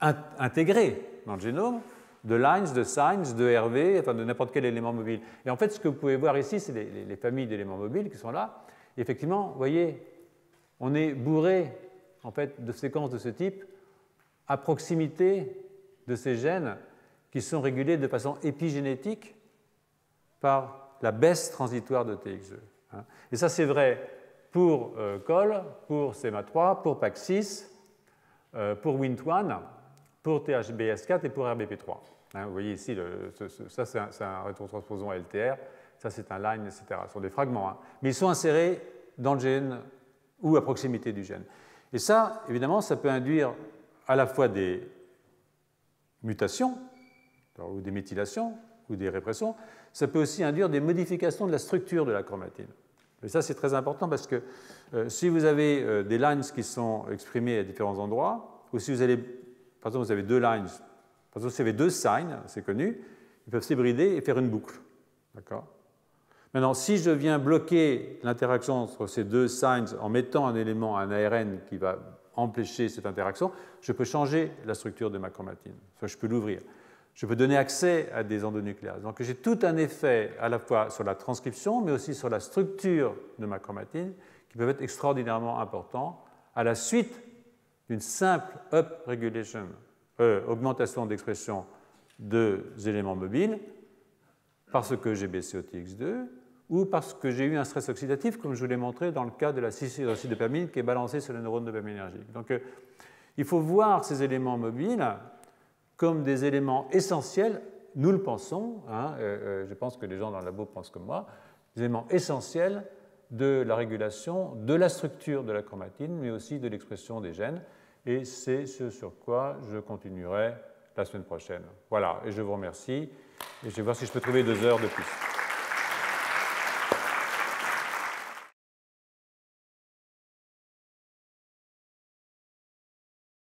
intégrées dans le génome, de lines, de signs, de RV, enfin de n'importe quel élément mobile. Et en fait, ce que vous pouvez voir ici, c'est les familles d'éléments mobiles qui sont là. Et effectivement, vous voyez, on est bourré en fait, de séquences de ce type à proximité de ces gènes qui sont régulés de façon épigénétique par la baisse transitoire de TX2. Hein. Et ça, c'est vrai pour COL, pour SEMA3, pour PAX6, pour WNT1, pour THBS4 et pour RBP3. Hein, vous voyez ici, ça c'est un rétrotransposon LTR, ça c'est un line, etc. Ce sont des fragments, hein. Mais ils sont insérés dans le gène ou à proximité du gène. Et ça, évidemment, ça peut induire à la fois des mutations, ou des méthylations, ou des répressions, ça peut aussi induire des modifications de la structure de la chromatine. Et ça, c'est très important parce que si vous avez des lines qui sont exprimées à différents endroits, ou si vous allez, par exemple, vous avez 2 lines, par exemple, si vous avez 2 signs, c'est connu, ils peuvent s'hybrider et faire une boucle. D'accord ? Maintenant, si je viens bloquer l'interaction entre ces 2 signs en mettant un élément, un ARN qui va empêcher cette interaction, je peux changer la structure de ma chromatine. Enfin, je peux l'ouvrir. je peux donner accès à des endonucléases. Donc j'ai tout un effet à la fois sur la transcription, mais aussi sur la structure de ma chromatine, qui peuvent être extraordinairement importants à la suite d'une simple upregulation, augmentation d'expression de éléments mobiles, parce que j'ai baissé au TX2, ou parce que j'ai eu un stress oxydatif, comme je vous l'ai montré dans le cas de la 6-hydroxydopamine qui est balancée sur les neurones dopaminergiques. Donc il faut voir ces éléments mobiles comme des éléments essentiels, nous le pensons, hein, je pense que les gens dans le labo pensent comme moi, des éléments essentiels de la régulation de la structure de la chromatine, mais aussi de l'expression des gènes, et c'est ce sur quoi je continuerai la semaine prochaine. Voilà, et je vous remercie, et je vais voir si je peux trouver 2 heures de plus.